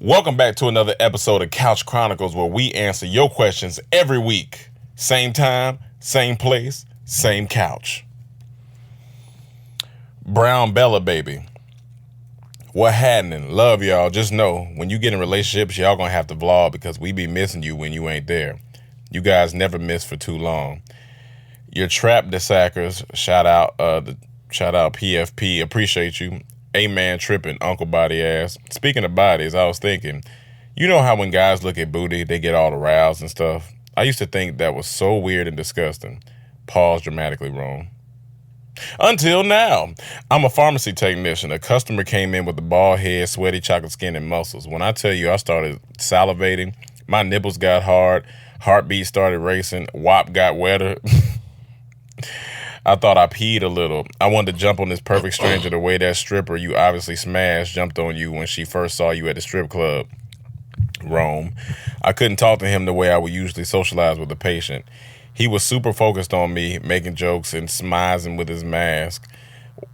Welcome back to another episode of Couch Chronicles, where we answer your questions every week. Same time, same place, same couch. Brown Bella baby. What happening? Love y'all. Just know, when you get in relationships, y'all gonna have to vlog because we be missing you when you ain't there. You guys never miss for too long. Your trap desackers, shout out PFP, appreciate you. A-man tripping, Uncle Body Ass. Speaking of bodies, I was thinking, you know how when guys look at booty, they get all aroused and stuff? I used to think that was so weird and disgusting. Pause dramatically wrong. Until now, I'm a pharmacy technician. A customer came in with a bald head, sweaty chocolate skin, and muscles. When I tell you I started salivating, my nipples got hard, heartbeat started racing, wop got wetter. I thought I peed a little. I wanted to jump on this perfect stranger the way that stripper you obviously smashed jumped on you when she first saw you at the strip club. Rome. I couldn't talk to him the way I would usually socialize with a patient. He was super focused on me, making jokes and smiling with his mask,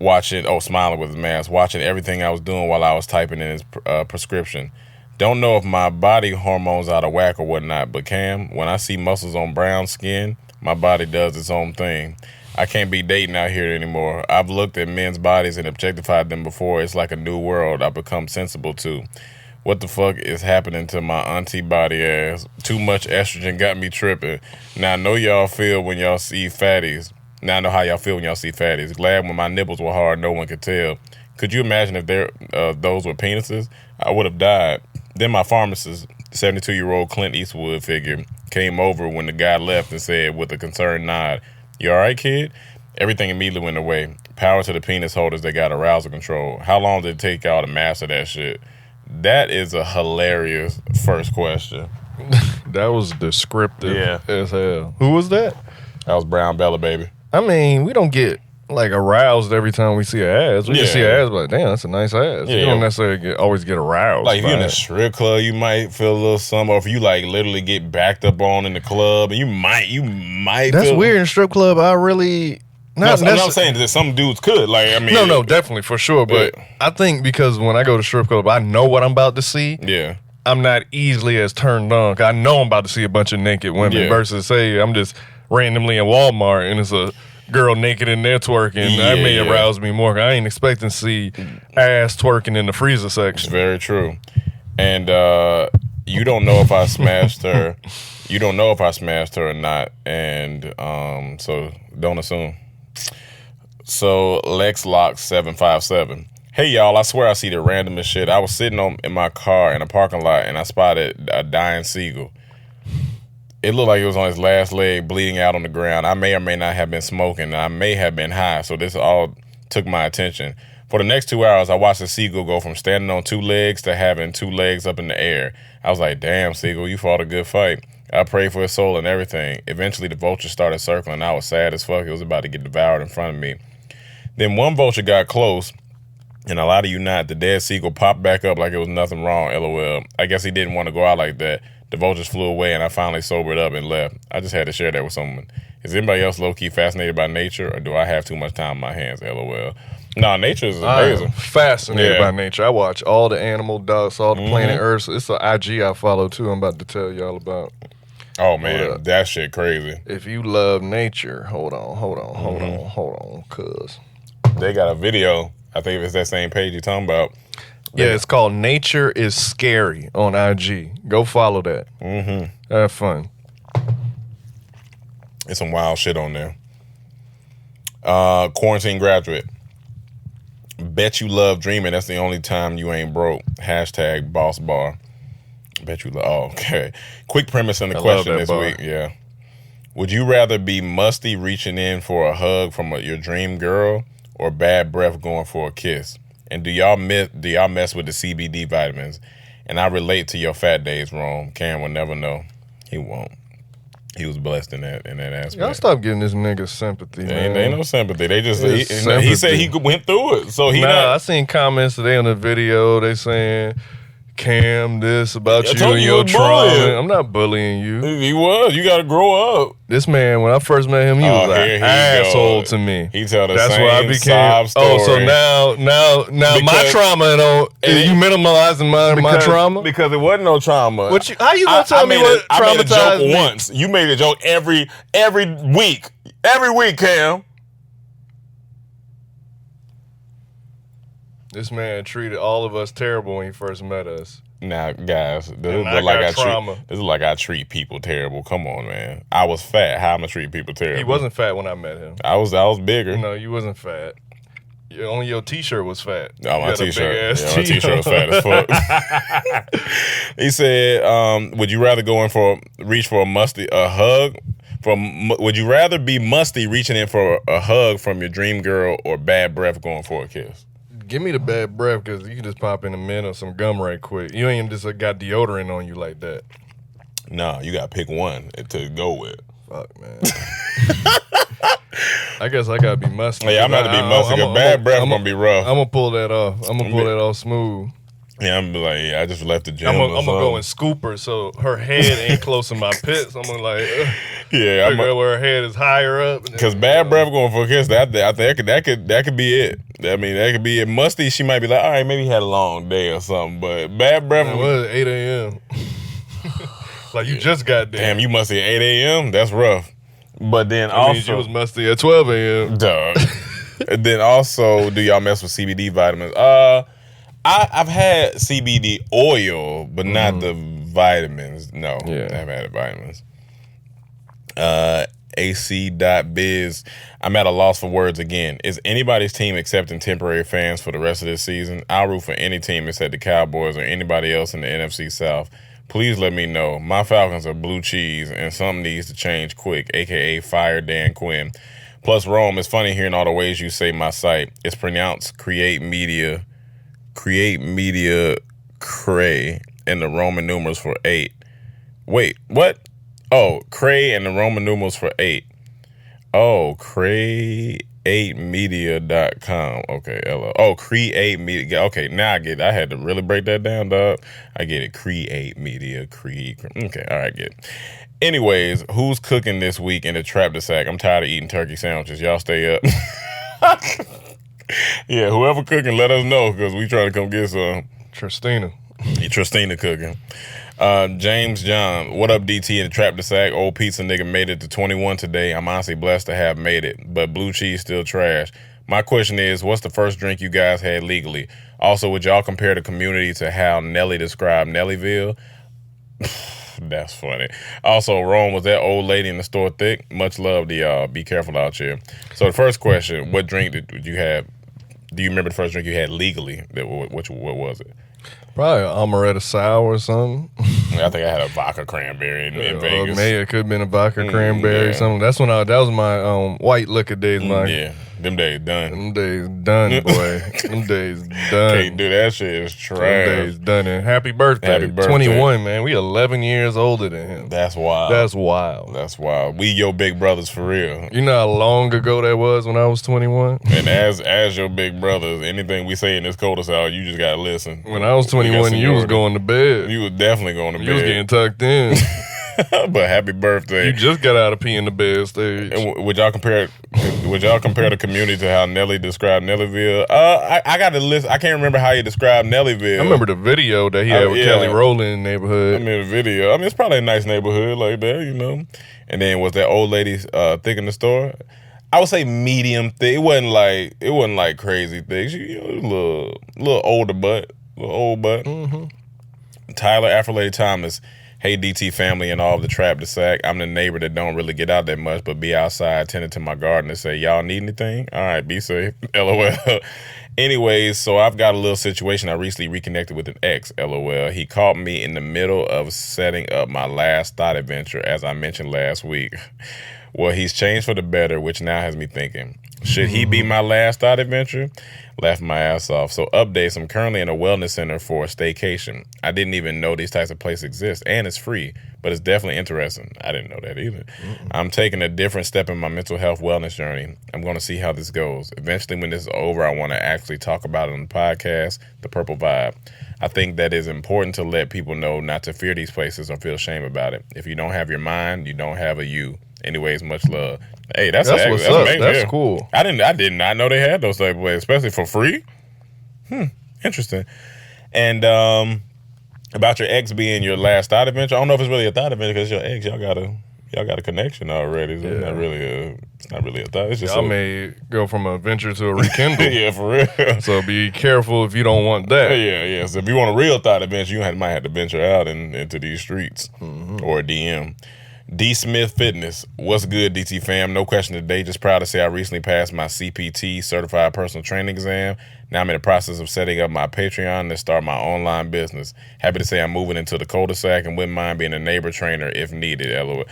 smiling with his mask, watching everything I was doing while I was typing in his prescription. Don't know if my body hormones out of whack or whatnot, but Cam, when I see muscles on brown skin, my body does its own thing. I can't be dating out here anymore. I've looked at men's bodies and objectified them before. It's like a new world I've become sensible to. What the fuck is happening to my auntie body ass? Too much estrogen got me tripping. Now I know y'all feel when y'all see fatties. Now I know how y'all feel when y'all see fatties. Glad when my nipples were hard, no one could tell. Could you imagine if those were penises? I would have died. Then my pharmacist, 72-year-old Clint Eastwood figure, came over when the guy left and said with a concerned nod, "You all right, kid?" Everything immediately went away. Power to the penis holders that got arousal control. How long did it take y'all to master that shit? That is a hilarious first question. That was descriptive as hell. Who was that? That was Brown Bella, baby. I mean, we don't get like aroused every time we see an ass. We just see an ass, but damn, that's a nice ass. You don't necessarily always get aroused. Like if you're in a strip club, you might feel a little something. Or if you like literally get backed up on in the club, and you might. That's weird in strip club. I really. I'm saying that some dudes could. Like, I mean, no, definitely for sure. But I think because when I go to strip club, I know what I'm about to see. Yeah, I'm not easily as turned on. I know I'm about to see a bunch of naked women versus say I'm just randomly in Walmart and it's a girl naked in there twerking. That may arouse me more. I ain't expecting to see ass twerking in the freezer section. It's very true. And you don't know if I smashed her. You don't know if I smashed her or not. And so don't assume. So LexLock757. Hey y'all, I swear I see the randomest shit. I was sitting in my car in a parking lot and I spotted a dying seagull. It looked like it was on his last leg, bleeding out on the ground. I may or may not have been smoking. I may have been high, so this all took my attention. For the next 2 hours, I watched the seagull go from standing on two legs to having two legs up in the air. I was like, damn, seagull, you fought a good fight. I prayed for his soul and everything. Eventually, the vultures started circling. I was sad as fuck. It was about to get devoured in front of me. Then one vulture got close, and a lot of you not. The dead seagull popped back up like it was nothing wrong, LOL. I guess he didn't want to go out like that. The vultures flew away, and I finally sobered up and left. I just had to share that with someone. Is anybody else low-key fascinated by nature, or do I have too much time on my hands, LOL? No, nature is amazing. I'm fascinated by nature. I watch all the animal docs, all the Planet Earth. It's an IG I follow, too, I'm about to tell y'all about. Oh, man, that shit crazy. If you love nature, hold on, cuz. They got a video. I think it's that same page you're talking about. Yeah, it's called Nature is Scary on IG. Go follow that. Have fun. There's some wild shit on there. Quarantine graduate. Bet you love dreaming. That's the only time you ain't broke. # boss bar. Bet you love. Oh, okay. Quick premise in the question this week. Yeah. Would you rather be musty reaching in for a hug from your dream girl or bad breath going for a kiss? And do y'all mess with the CBD vitamins? And I relate to your fat days, Rome. Cam will never know. He won't. He was blessed in that aspect. Y'all stop getting this nigga sympathy, man. Ain't no sympathy. They just he said he went through it. So I seen comments today on the video. They saying Cam, this about I you told and you your was bullying. trauma. I'm not bullying you. He was. You got to grow up. This man, when I first met him, he was here an he asshole go. to me. He tell the That's same why I became. sob story. Oh, so now my Because- trauma and you minimalizing my trauma? Because it wasn't no trauma. How you gonna tell me what I made a traumatized joke me? once. You made a joke every week. Every week, Cam. This man treated all of us terrible when he first met us. Now, guys, this is like I treat people terrible. Come on, man. I was fat. How am I treat people terrible? He wasn't fat when I met him. I was bigger. No, you wasn't fat. Only your T-shirt was fat. Oh, my T-shirt. My T-shirt was fat as fuck. He said, "Would you rather reach for a hug? Would you rather be musty reaching in for a hug from your dream girl or bad breath going for a kiss?" Give me the bad breath because you can just pop in a mint or some gum right quick. You ain't just got deodorant on you like that. Nah, you got to pick one to go with. Fuck, man. I guess I got to be musty. Yeah, I'm about to be musty because bad breath going to be rough. I'm going to pull that off. I'm going to pull that off smooth. Yeah, I'm like, I just left the gym. I'm going to go and scoop her so her head ain't close to my pits. I'm going to where her head is higher up. Because bad breath going for a kiss, I think that could be it. I mean, that could be it. Musty, she might be like, all right, maybe he had a long day or something. But bad breath. It was 8 a.m. Like you just got there. Damn, you musty at 8 a.m.? That's rough. But then I mean, you was musty at 12 a.m. Duh. And then also, do y'all mess with CBD vitamins? I've had CBD oil, but not the vitamins. No, I haven't had vitamins. AC.biz. I'm at a loss for words again. Is anybody's team accepting temporary fans for the rest of this season? I'll root for any team except the Cowboys or anybody else in the NFC South. Please let me know. My Falcons are blue cheese and something needs to change quick, aka fire Dan Quinn. Plus, Rome, it's funny hearing all the ways you say my site. It's pronounced create media cray and the Roman numerals for 8. Wait, what? Oh, cray and the Roman numerals for 8. Oh, create8media.com. Okay, LO. Oh, create media. Okay, now I get it. I had to really break that down, dog. I get it. Create media. Okay, all right, get it. Anyways, who's cooking this week in the Trap the Sack? I'm tired of eating turkey sandwiches. Y'all stay up. Yeah, whoever cooking, let us know because we trying to come get some. Tristina cooking. James John, what up, DT in the Trap the Sack? Old pizza nigga made it to 21 today. I'm honestly blessed to have made it, but blue cheese still trash. My question is, what's the first drink you guys had legally? Also, would y'all compare the community to how Nelly described Nellyville? That's funny. Also, Rome, was that old lady in the store thick? Much love to y'all. Be careful out here. So the first question, what drink did you have? Do you remember the first drink you had legally? What was it? Probably an amaretto sour or something. I think I had a vodka cranberry in Vegas. Maybe it could have been a vodka cranberry or something. That was my white liquor days. Them days done. Them days done, boy. Them days done. Can't do that shit. It's trash. Them days done. And happy birthday. 21, man. We 11 years older than him. That's wild. That's wild. That's wild. We your big brothers for real. You know how long ago that was when I was 21? And as your big brothers, anything we say in this cul-de-sac, you just gotta listen. When I was 21, you was going to bed. You was definitely going to bed. You was getting tucked in. But happy birthday. You just got out of peeing the bed stage. And would y'all compare the community to how Nelly described Nellyville? I got the list. I can't remember how he described Nellyville. I remember the video that he had with Kelly Rowland in the neighborhood. I mean the video. I mean it's probably a nice neighborhood like that, you know. And then was that old lady thick in the store? I would say medium thick. It wasn't like crazy thick. She a little older butt. A little old butt. Mm-hmm. Tyler Afrolady Thomas. Hey, DT family and all of the Trap the Sack. I'm the neighbor that don't really get out that much, but be outside tending to my garden and say, y'all need anything? All right, be safe. LOL. Anyways, so I've got a little situation. I recently reconnected with an ex, LOL. He caught me in the middle of setting up my last thought adventure, as I mentioned last week. Well, he's changed for the better, which now has me thinking. Should he be my last thought adventure? Laughed my ass off. So updates, I'm currently in a wellness center for a staycation. I didn't even know these types of places exist, and it's free, but it's definitely interesting. I didn't know that either. I'm taking a different step in my mental health wellness journey. I'm going to see how this goes. Eventually, when this is over, I want to actually talk about it on the podcast, The Purple Vibe. I think that is important to let people know not to fear these places or feel shame about it. If you don't have your mind, you don't have a you. Anyways, much love. Hey, that's what's up. Amazing. That's cool. I did not know they had those type of ways, especially for free. Interesting. And about your ex being your last thought adventure, I don't know if it's really a thought adventure because your ex, y'all got a connection already. So it's not really a thought. It's just y'all may go from a venture to a rekindle. Yeah, for real. So be careful if you don't want that. Yeah. So if you want a real thought adventure, you might have to venture out into these streets or a DM. D Smith Fitness. What's good, DT fam? No question today. Just proud to say I recently passed my CPT, Certified Personal Training exam. Now I'm in the process of setting up my Patreon to start my online business. Happy to say I'm moving into the cul-de-sac and wouldn't mind being a neighbor trainer if needed. LOL.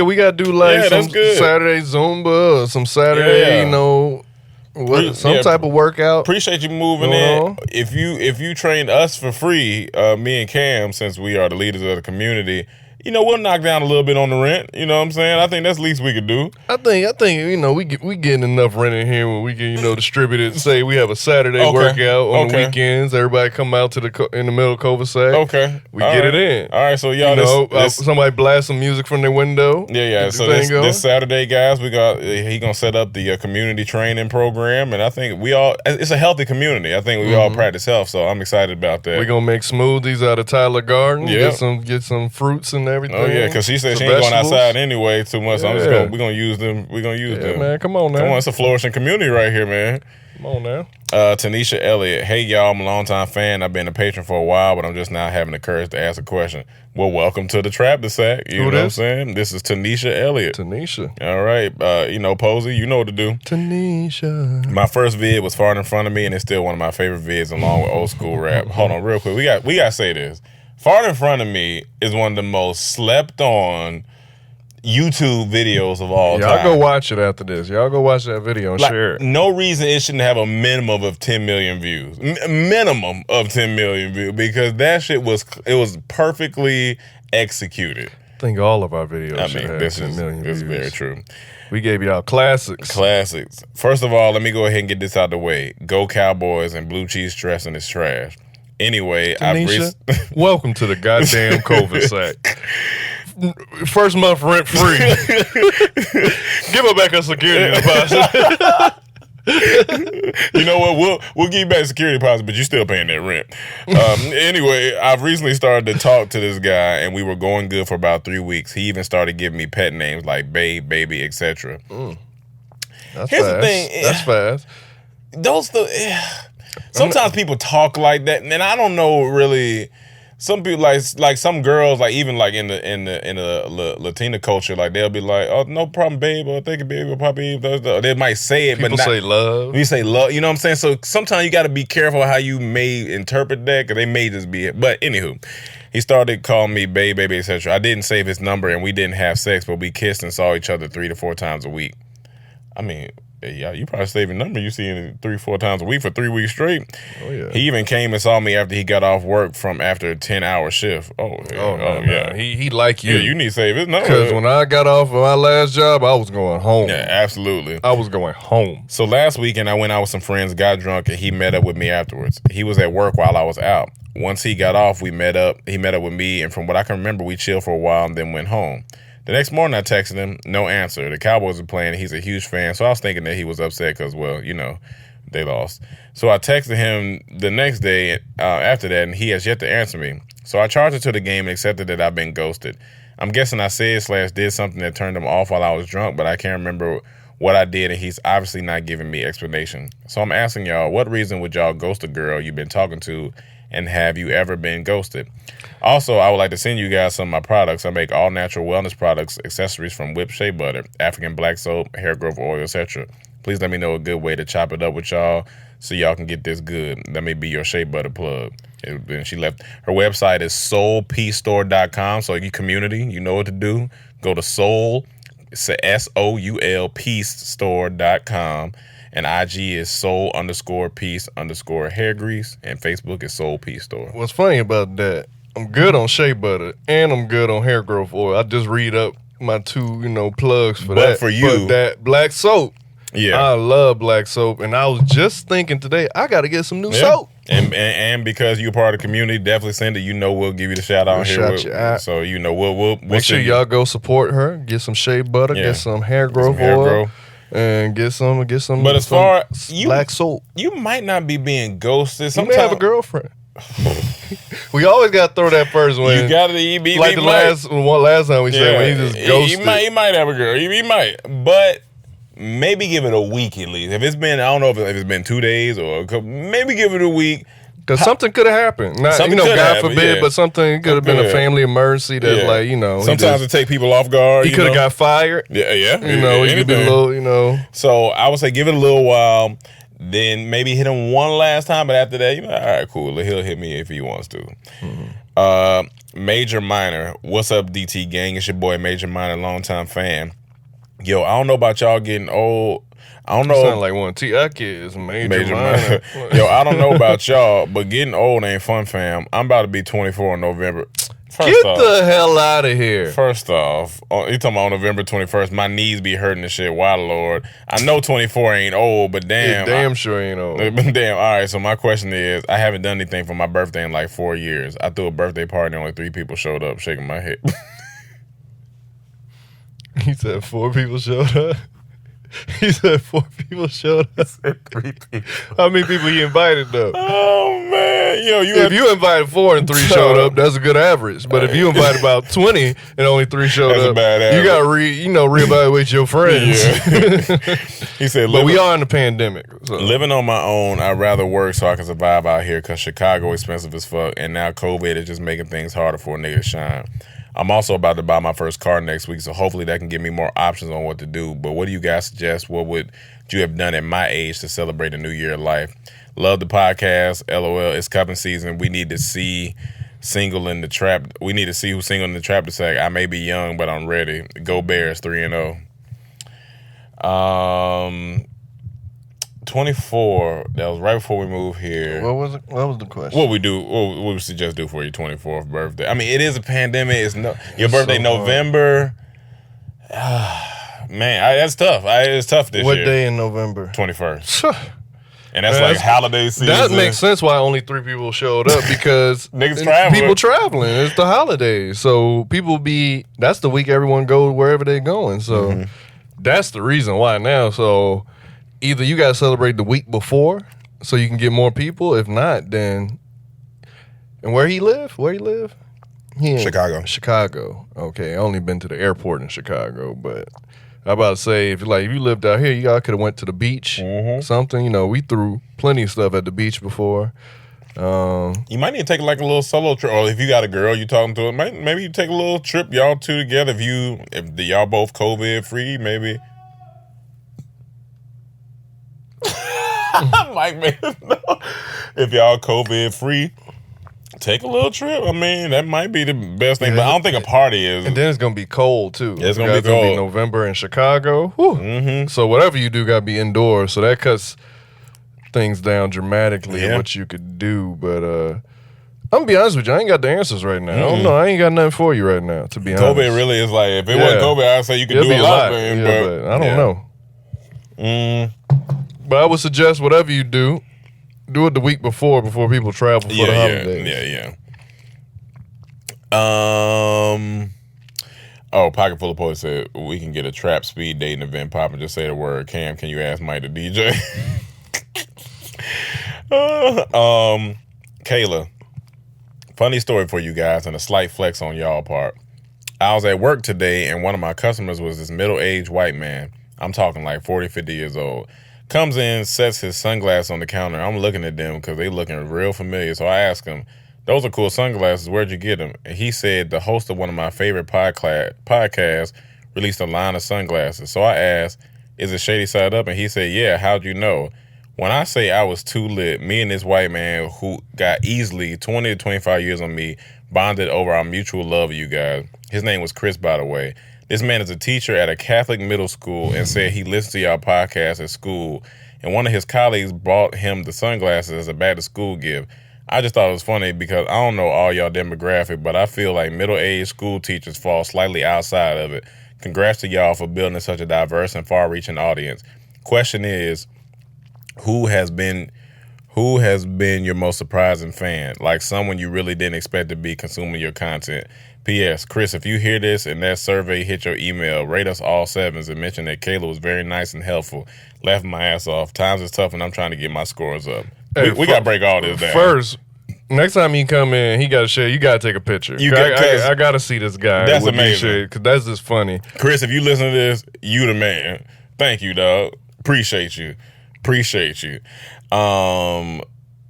We got to do like some Saturday Zumba or some Saturday, some type of workout. Appreciate you moving in. If you train us for free, me and Cam, since we are the leaders of the community, we'll knock down a little bit on the rent. You know what I'm saying? I think that's the least we could do. I think we getting enough rent in here when we can distribute it. Say we have a Saturday workout on the weekends. Everybody come out to in the middle of cul-de-sac. Okay, we get it in. All right, so y'all, somebody blast some music from their window. Yeah. So this Saturday, guys, he gonna set up the community training program, and I think it's a healthy community. I think we all practice health, so I'm excited about that. We're gonna make smoothies out of Tyler Garden. Get some fruits and everything. Oh yeah, because she said she ain't going outside anyway too much. So we're gonna use them. We're gonna use them. Man, come on now. It's a flourishing community right here, man. Come on now. Tanisha Elliott. Hey y'all, I'm a longtime fan. I've been a patron for a while, but I'm just now having the courage to ask a question. Well, welcome to the Trap the Sack. You know what I'm saying? This is Tanisha Elliott. Tanisha. All right. Posey, you know what to do. Tanisha. My first vid was Far in Front of Me, and it's still one of my favorite vids along with old school rap. Hold on, real quick. We got to say this. Far in Front of Me is one of the most slept on YouTube videos of all time. Y'all go watch it after this. Y'all go watch that video and share it. No reason it shouldn't have a minimum of 10 million views. Minimum of 10 million views, because that shit was perfectly executed. I think all of our videos should have 10 million views. This is very true. We gave y'all classics. First of all, let me go ahead and get this out the way. Go Cowboys, and blue cheese dressing is trash. Anyway, Tanisha, welcome to the goddamn cul-de-sac. First month rent free. Give her back a security deposit. You know what? We'll give you back security deposit, but you're still paying that rent. Anyway, I've recently started to talk to this guy, and we were going good for about 3 weeks. He even started giving me pet names like babe, baby, etc. Here's the thing. That's fast. Sometimes people talk like that, and I don't know really. Some people like some girls, like even like in the Latina culture, like they'll be like, "Oh, no problem, babe," or "Thank you, baby," or "Puppy." They might say it, people but not say love. We say love. You know what I'm saying? So sometimes you got to be careful how you may interpret that, because they may just be it. But anywho, he started calling me babe, baby, etc. I didn't save his number, and we didn't have sex, but we kissed and saw each other 3 to 4 times a week. I mean, yeah, you probably save your number. You see it 3-4 times a week for 3 weeks straight. Oh yeah. He even came and saw me after he got off work from after a 10-hour shift. Yeah. He like you. Yeah, you need to save his number. Because when I got off of my last job, I was going home. Yeah, absolutely. I was going home. So last weekend I went out with some friends, got drunk, and he met up with me afterwards. He was at work while I was out. Once he got off, we met up. He met up with me, and from what I can remember, we chilled for a while and then went home. The next morning, I texted him, no answer. The Cowboys were playing, and he's a huge fan, so I was thinking that he was upset because, well, they lost. So I texted him the next day after that, and he has yet to answer me. So I charged it to the game and accepted that I've been ghosted. I'm guessing I said/did something that turned him off while I was drunk, but I can't remember what I did, and he's obviously not giving me explanation. So I'm asking y'all, what reason would y'all ghost a girl you've been talking to, and have you ever been ghosted? Also, I would like to send you guys some of my products. I make all natural wellness products, accessories from whipped shea butter, African black soap, hair growth oil, etc. Please let me know a good way to chop it up with y'all so y'all can get this good. Let me be your shea butter plug. And she left. Her website is soulpeacestore.com. So you community, you know what to do. Go to soul, It's SOULPeaceStore.com. And IG is soul_peace_hair grease. And Facebook is Soul Peace Store. What's funny about that, I'm good on shea butter and I'm good on hair growth oil. I just read up my two, plugs for that. But for you, that black soap. Yeah. I love black soap. And I was just thinking today, I got to get some new soap. And because you're part of the community, definitely send it. We'll give you the shout out here. So we'll make sure y'all go support her. Get some shea butter. Get some hair growth oil. And get some. But as far as black soap, you might not be being ghosted. Sometimes you may have a girlfriend. We always got to throw that first one. You got to be like the last time we said when he just ghosted. He might have a girl. He might, but maybe give it a week at least. If it's been, I don't know if it's been 2 days or a couple, maybe give it a week. Because something could have happened. Not, God forbid, but something could have been a family emergency that, Sometimes it take people off guard. He could have got fired. Yeah. He could be a little, So I would say give it a little while. Then maybe hit him one last time, but after that, all right, cool. He'll hit me if he wants to. Major Minor, what's up, DT gang? It's your boy Major Minor, longtime fan. Yo, I don't know about y'all getting old. I don't know. Sound like one T.I. kids, Major Minor. Yo, I don't know about y'all, but getting old ain't fun, fam. I'm about to be 24 in November. Get the hell out of here. First off, you talking about on November 21st, my knees be hurting and shit. Why, Lord? I know 24 ain't old, but damn. Damn sure ain't old. Damn, all right, so my question is, I haven't done anything for my birthday in like 4 years. I threw a birthday party and only 3 people showed up, shaking my head. He said 4 people showed up? He said 4 people showed up. He said 3 people. How many people he invited though? Oh man, yo, if you invited 4 and 3 showed up, that's a good average. But if you invited about 20 and only 3 showed that's up, a bad average. You gotta reevaluate your friends. Yeah. He said, but we are in the pandemic. So. Living on my own, I'd rather work so I can survive out here because Chicago expensive as fuck, and now COVID is just making things harder for a nigga to shine. I'm also about to buy my first car next week, so hopefully that can give me more options on what to do. But what do you guys suggest? What would you have done at my age to celebrate a new year of life? Love the podcast. LOL. It's cupping season. We need to see single in the trap. We need to see who's single in the trap to say, I may be young, but I'm ready. Go Bears, 3-0. 24. That was right before we moved here. What was the question? What we would suggest do for your 24th birthday? I mean, it is a pandemic. It's your birthday so November. Man, that's tough. It's tough this year. What day in November? 21st. And that's like holiday season. That makes sense why only 3 people showed up because niggas traveling. People traveling. It's the holidays. So that's the week everyone goes wherever they're going. So that's the reason why now. So either you got to celebrate the week before so you can get more people. If not, then... And where he live? Chicago. Chicago. Okay, I only been to the airport in Chicago, but I'm about to say, if you lived out here, y'all could have went to the beach, something. We threw plenty of stuff at the beach before. You might need to take like a little solo trip, or if you got a girl you talking to, maybe you take a little trip, y'all two together. If y'all both COVID free, maybe... If y'all COVID free, take a little trip. I mean, that might be the best thing. But I don't think a party is. And then it's gonna be cold too. It's gonna be cold. Be November in Chicago. So whatever you do, gotta be indoors. So that cuts things down dramatically of what you could do. But I'm gonna be honest with you, I ain't got the answers right now. I don't know. I ain't got nothing for you right now. To be honest, COVID really is like, if it wasn't COVID, I'd say you could do a lot. Man, but I don't know. But I would suggest whatever you do it the week before people travel for the holidays. Pocket Full of Poets said we can get a trap speed dating event popping. Just say the word. Cam, can you ask Mike the DJ? Kayla, funny story for you guys and a slight flex on y'all part. I was at work today and one of my customers was this middle-aged white man. I'm talking like 40, 50 years old. Comes in, sets his sunglasses on the counter. I'm looking at them because they looking real familiar. So I asked him, those are cool sunglasses. Where'd you get them? And he said the host of one of my favorite podcasts released a line of sunglasses. So I asked, is it Shady Side Up? And he said, yeah, how'd you know? When I say I was too lit, me and this white man who got easily 20 to 25 years on me bonded over our mutual love of you guys. His name was Chris, by the way. This man is a teacher at a Catholic middle school and said he listened to y'all podcast at school, and one of his colleagues bought him the sunglasses as a back-to-school gift. I just thought it was funny because I don't know all y'all demographic, but I feel like middle-aged school teachers fall slightly outside of it. Congrats to y'all for building such a diverse and far-reaching audience. Question is, who has been your most surprising fan? Like someone you really didn't expect to be consuming your content. P.S. Chris, if you hear this and that survey hit your email, rate us all 7s and mention that Kayla was very nice and helpful. Laughing my ass off. Times is tough and I'm trying to get my scores up. Hey, we got to break all this down. First, next time you come in, he got to share. You got to take a picture. I got to see this guy. That's amazing. Because that's just funny. Chris, if you listen to this, you the man. Thank you, dog. Appreciate you.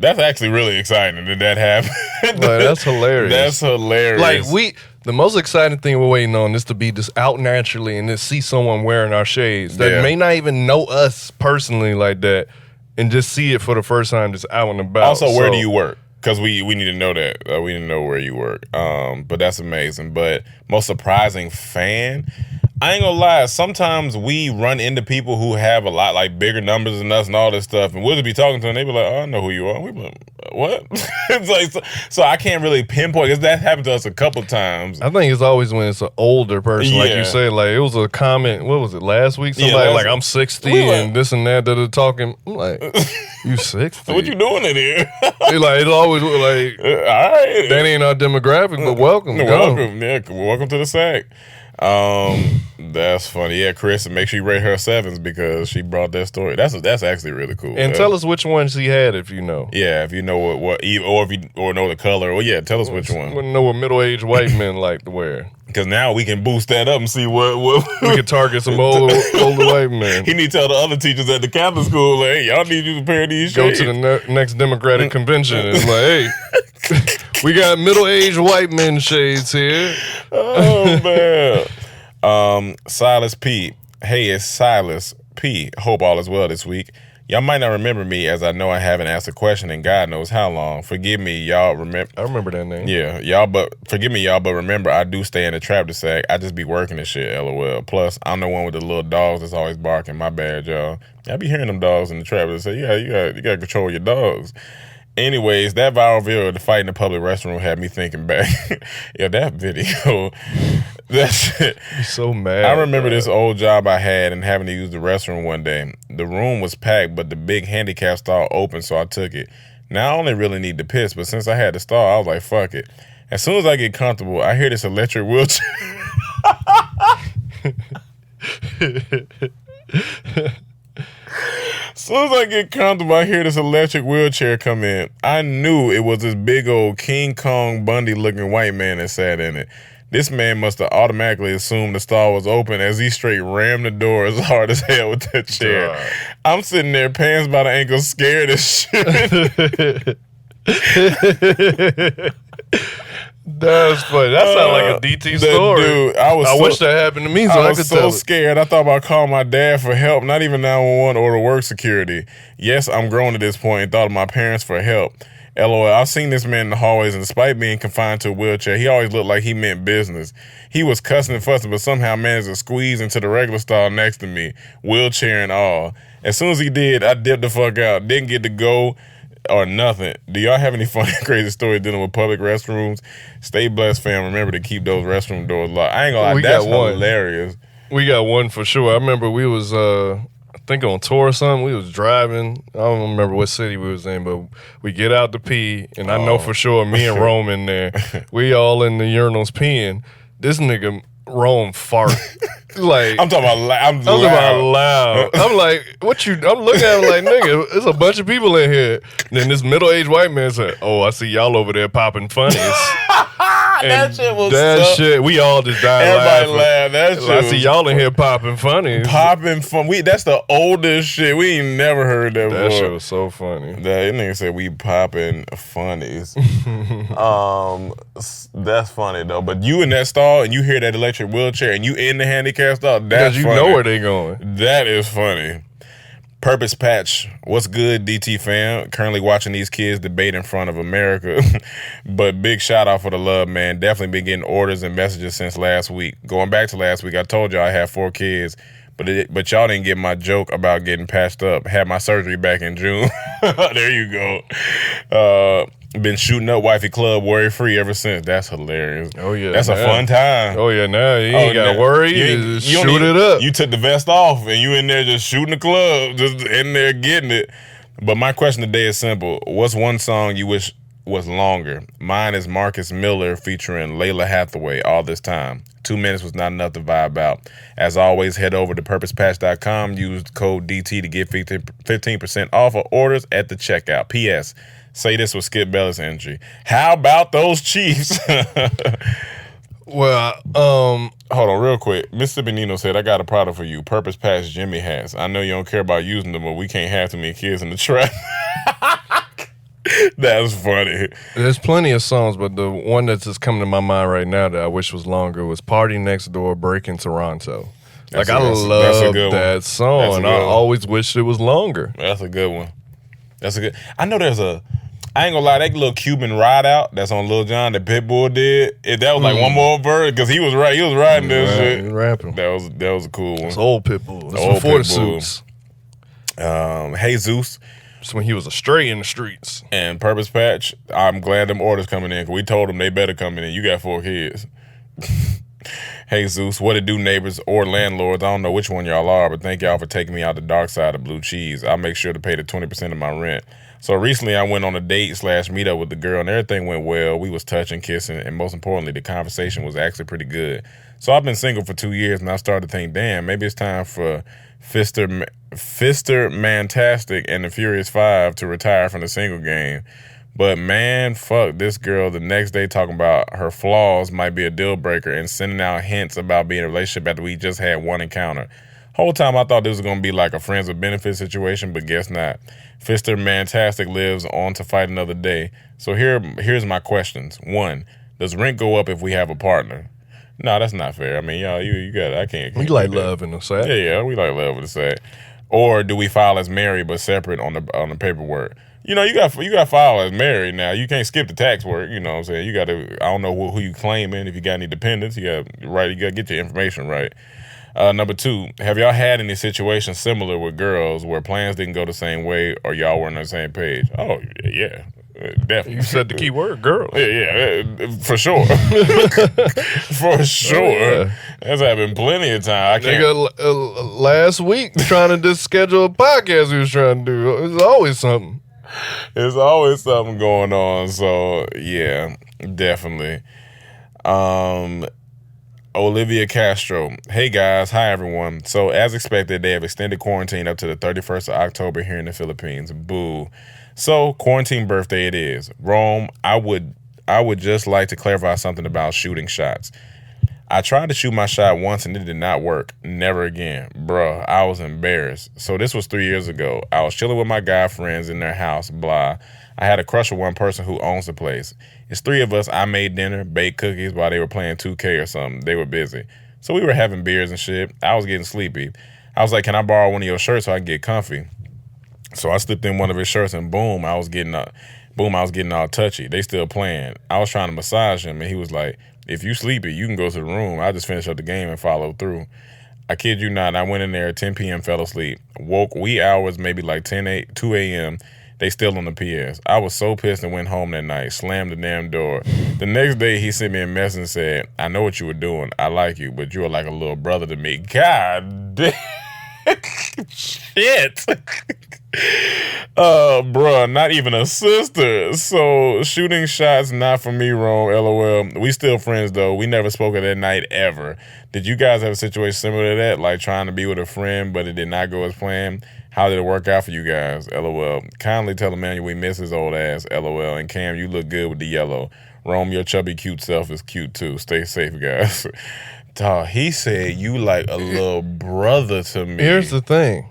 That's actually really exciting that happened. Like, that's hilarious. That's hilarious. Like the most exciting thing we're waiting on is to be just out naturally and just see someone wearing our shades that may not even know us personally like that, and just see it for the first time just out and about. Also, where do you work? Because we need to know that. We need to know where you work. But that's amazing. But most surprising fan, I ain't gonna lie, sometimes we run into people who have a lot, like, bigger numbers than us and all this stuff, and we'll just be talking to them, they be like, oh, I know who you are. We be like, what? It's like, so I can't really pinpoint, because that happened to us a couple times. I think it's always when it's an older person, like you say, like, it was a comment, what was it, last week? Somebody like, I'm 60 and this and that are talking. I'm like, you 60? What you doing in here? Like, it's always like, all right, that ain't our demographic, but welcome. Welcome, welcome to the sack. That's funny. Yeah, Chris, and make sure you rate her 7s because she brought that story. That's actually really cool. And tell us which ones she had if you know. Yeah, if you know what or know the color. Well, yeah, tell us which one. We know what middle-aged white men like to wear. Because now we can boost that up and see what we can target some older white men. He need to tell the other teachers at the Catholic school, like, hey, y'all need you to pair these shades. Go to the next Democratic convention and it's like, hey, we got middle-aged white men shades here. Oh, man. Silas P. Hey, it's Silas P. Hope all is well this week. Y'all might not remember me, as I know I haven't asked a question in God knows how long. Forgive me, y'all. I remember that name. Yeah, forgive me, y'all, but remember, I do stay in the trap to say I just be working and shit, LOL. Plus, I'm the one with the little dogs that's always barking. My bad, y'all. I be hearing them dogs in the trap that say, yeah, you got to control your dogs. Anyways, that viral video of the fight in the public restroom had me thinking back. Yeah, that video, that shit. You're so mad. I remember this old job I had and having to use the restroom one day. The room was packed, but the big handicap stall open, so I took it. Now, I only really need to piss, but since I had the stall, I was like, fuck it. As soon as I get comfortable, I hear this electric wheelchair. As soon as I get comfortable, I hear this electric wheelchair come in. I knew it was this big old King Kong Bundy looking white man that sat in it. This man must have automatically assumed the stall was open as he straight rammed the door as hard as hell with that chair. God. I'm sitting there, pants by the ankle, scared as shit. That's funny. That sounds like a DT story. Dude, I wish that happened to me so I could tell. I was so scared. I thought about calling my dad for help, not even 911 or the work security. Yes, I'm grown at this point and thought of my parents for help. LOL, I've seen this man in the hallways, and despite being confined to a wheelchair, he always looked like he meant business. He was cussing and fussing, but somehow managed to squeeze into the regular stall next to me, wheelchair and all. As soon as he did, I dipped the fuck out. Didn't get to go or nothing. Do y'all have any funny, crazy stories dealing with public restrooms? Stay blessed, fam. Remember to keep those restroom doors locked. I ain't gonna lie, that's hilarious. We got one for sure. I remember we was, I think on tour or something. We was driving. I don't remember what city we was in, but we get out to pee, and I know for sure me and Rome in there. We all in the urinals peeing. This nigga Rome fart. Like, I'm talking about loud. I'm like, what you? I'm looking at him like, nigga, there's a bunch of people in here. And then this middle-aged white man said, "Oh, I see y'all over there popping funnies." That shit was shit. We all just died laughing. Everybody laughed. That shit. I see y'all in here popping funnies. Popping fun. That's the oldest shit. We ain't never heard that before. That shit was so funny. That nigga said we popping funnies. That's funny though. But you in that stall and you hear that electric wheelchair and you in the handicap stall. That's because you funny. know where they going. That is funny. Purpose Patch, what's good, DT fam? Currently watching these kids debate in front of America. But big shout out for the love, man. Definitely been getting orders and messages since last week. Going back to last week, I told y'all I had 4 kids, but y'all didn't get my joke about getting patched up. Had my surgery back in June. There you go. Been shooting up wifey club worry free ever since. That's hilarious. Oh yeah, that's a fun time. Oh yeah, now you ain't gotta worry. You shoot it up. You took the vest off and you in there just shooting the club, just in there getting it. But my question today is simple: what's one song you wish was longer? Mine is Marcus Miller featuring Layla Hathaway. All this time, 2 minutes was not enough to vibe out. As always, head over to purposepatch.com. Use code DT to get 15% off of orders at the checkout. P.S. Say this with Skip Bayless energy. How about those Chiefs? Well, hold on real quick. Mississippi Nino said, I got a product for you. Purpose Patch Jimmy hats. I know you don't care about using them, but we can't have too many kids in the trap. That's funny. There's plenty of songs, but the one that's just coming to my mind right now that I wish was longer was Party Next Door, Breaking Toronto. I love that song, and I always wish it was longer. That's a good one. I know there's I ain't gonna lie, that little Cuban ride out that's on Lil Jon that Pitbull did. That was like one more verse because he was riding this shit. He rapping. That was a cool one. It's old Pitbull. It's before the suits. Jesus. It's when he was a stray in the streets. And Purpose Patch. I'm glad them orders coming in because we told them they better come in. You got 4 kids. Hey Zeus, what it do, neighbors or landlords? I don't know which one y'all are, but thank y'all for taking me out the dark side of blue cheese. I'll make sure to pay the 20% of my rent. So recently I went on a date / meetup with the girl and everything went well. We was touching, kissing, and most importantly, the conversation was actually pretty good. So I've been single for 2 years and I started to think, damn, maybe it's time for Fister Mantastic and the Furious 5 to retire from the single game. But man, fuck this girl the next day talking about her flaws might be a deal breaker and sending out hints about being in a relationship after we just had one encounter. Whole time I thought this was going to be like a friends with benefits situation, but guess not. Fister Mantastic lives on to fight another day. So here's my questions. 1, does rent go up if we have a partner? No, that's not fair. I mean, y'all, you got it. I can't. We like love in the set. Yeah, we like love in the set. Or do we file as married but separate on the paperwork? You know, you got to file as married now. You can't skip the tax work. You know what I'm saying? You got to. I don't know who you claiming. If you got any dependents, you got to get your information right. Number 2, have y'all had any situations similar with girls where plans didn't go the same way or y'all weren't on the same page? Oh yeah. Definitely. You said the key word, girl. Yeah, for sure. For sure. Oh, yeah. That's happened plenty of time. Last week trying to just schedule a podcast he was trying to do. There's always something. There's always something going on. So, yeah, definitely. Olivia Castro. Hey, guys. Hi, everyone. So, as expected, they have extended quarantine up to the 31st of October here in the Philippines. Boo. So, quarantine birthday it is. Rome, I would just like to clarify something about shooting shots. I tried to shoot my shot once and it did not work. Never again. Bruh, I was embarrassed. So this was 3 years ago. I was chilling with my guy friends in their house, blah. I had a crush with one person who owns the place. It's 3 of us. I made dinner, baked cookies while they were playing 2K or something. They were busy. So we were having beers and shit. I was getting sleepy. I was like, can I borrow one of your shirts so I can get comfy? So I slipped in one of his shirts and boom, I was getting all touchy. They still playing. I was trying to massage him and he was like, if you sleepy, you can go to the room. I'll just finish up the game and follow through. I kid you not, I went in there at 10 p.m., fell asleep. Woke wee hours, maybe like 2 a.m. They still on the PS. I was so pissed and went home that night, slammed the damn door. The next day, he sent me a message and said, I know what you were doing. I like you, but you are like a little brother to me. God damn. Shit. Bruh, not even a sister. So shooting shots not for me, Rome. LOL. We still friends though. We never spoke of that night ever. Did you guys have a situation similar to that? Like trying to be with a friend, but it did not go as planned? How did it work out for you guys? LOL. Kindly tell Emmanuel we miss his old ass. LOL. And Cam, you look good with the yellow. Rome, your chubby cute self is cute too. Stay safe, guys. Dawg, he said you like a little brother to me. Here's the thing.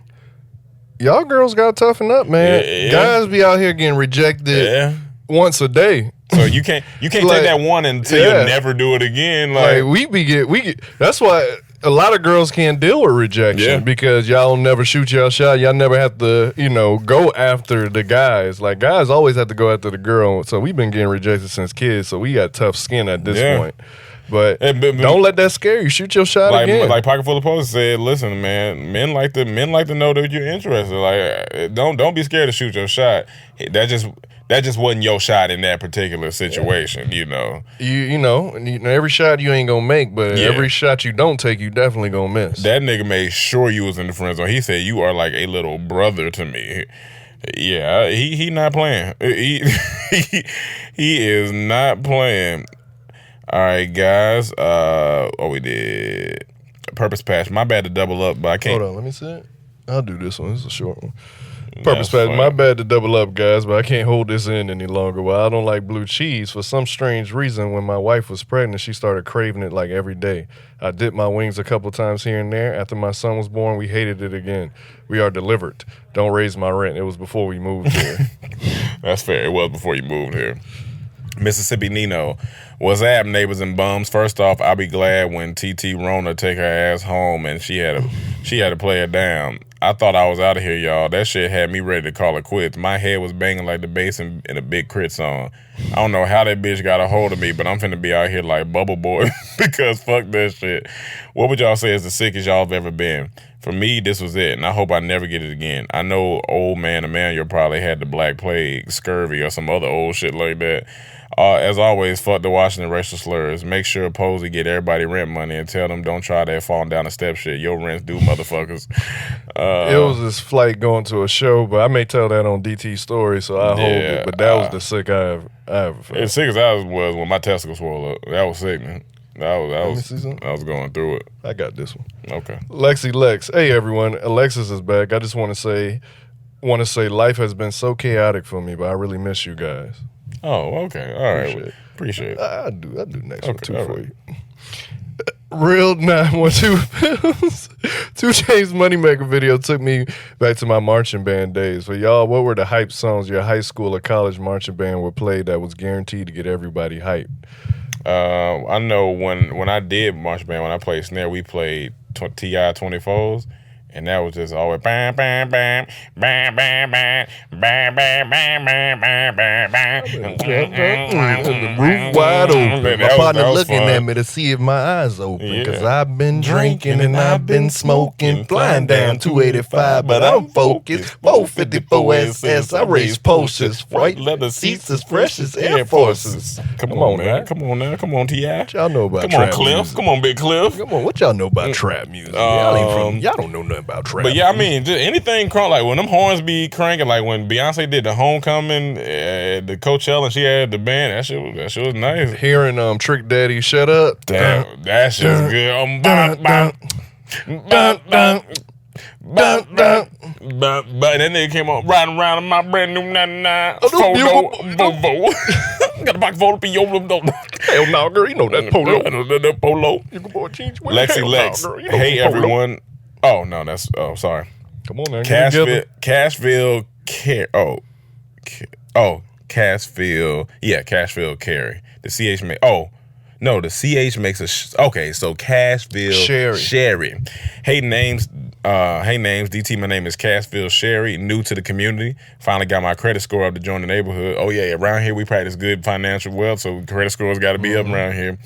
Y'all girls got to toughen up, man. Yeah. Guys be out here getting rejected once a day. So you can't like, take that one until you never do it again. Like we get. That's why a lot of girls can't deal with rejection because y'all never shoot y'all shot. Y'all never have to, go after the guys. Like, guys always have to go after the girl. So we've been getting rejected since kids, so we got tough skin at this point. But don't let that scare you. Shoot your shot again. Like Pocket Full of Posts said, listen, man, men like to know that you're interested. Like, don't be scared to shoot your shot. That just wasn't your shot in that particular situation, You every shot you ain't gonna make, but every shot you don't take, you definitely gonna miss. That nigga made sure you was in the friend zone. He said you are like a little brother to me. Yeah, he not playing. He is not playing. All right, guys. We did Purpose Patch. My bad to double up, but I can't. Hold on, let me see it. I'll do this one. This is a short one. Purpose Patch. My bad to double up, guys, but I can't hold this in any longer. Well, I don't like blue cheese. For some strange reason, when my wife was pregnant, she started craving it like every day. I dipped my wings a couple times here and there. After my son was born, we hated it again. We are delivered. Don't raise my rent. It was before we moved here. That's fair. It was before you moved here. Mississippi Nino. What's up, neighbors and bums? First off, I'll be glad when TT Rona take her ass home and she had to play it down. I thought I was out of here, y'all. That shit had me ready to call it quits. My head was banging like the bass in a Big Crit song. I don't know how that bitch got a hold of me, but I'm finna be out here like Bubble Boy because fuck that shit. What would y'all say is the sickest y'all have ever been? For me, this was it, and I hope I never get it again. I know old man Emmanuel probably had the Black Plague, scurvy, or some other old shit like that. As always, fuck the Washington racial slurs. Make sure Posey get everybody rent money and tell them don't try that falling down the step shit. Your rent's due, motherfuckers. It was this flight going to a show, but I may tell that on DT Story, so I hold it. But that was the sick I ever felt. As sick as I was when my testicles swelled up. That was sick, man. I was going through it. I got this one. Okay. Lexi Lex. Hey everyone, Alexis is back. I just want to say life has been so chaotic for me, but I really miss you guys. Oh, okay. All right. Appreciate it. I'll do next one too for you. Real 912 2 Chainz Moneymaker video took me back to my marching band days. For y'all, what were the hype songs your high school or college marching band would play that was guaranteed to get everybody hyped? I know when I did marching band, when I played snare, we played T.I. 24s. And that was just always bam, bam, bam, bam, bam, bam, bam, bam, bam, bam, bam, bam, bam. The roof wide open. My partner looking at me to see if my eyes open. Because I've been drinking and I've been smoking. Flying down 285, but I'm focused. 454 SS, I raise posters. White leather seats as fresh as Air Forces. Come on, man. Come on now. Come on, T.I. What y'all know about trap music? Come on, Cliff. Music? Come on, Big Cliff. Come on, what y'all know about trap music? Y'all don't know nothing about trap. But yeah, I mean, just anything like when them horns be cranking, like when Beyonce did the Homecoming, the Coachella, and she had the band, that shit was nice. Hearing Trick Daddy Shut Up. Damn, that shit's good. But that nigga came on riding around in my brand new 99 Volvo. Got a box full of Polo. Hell no, girl, you know that Polo. That Polo. Lexi Lex. Hey everyone. Oh no, sorry. Come on, man. Cashville Carey. The CH make. Oh no, the CH makes a. Okay, so Cashville Sherry. Hey names. DT, my name is Cashville Sherry, new to the community. Finally got my credit score up to join the neighborhood. Oh yeah, around here we practice good financial wealth, so credit scores got to be up around here.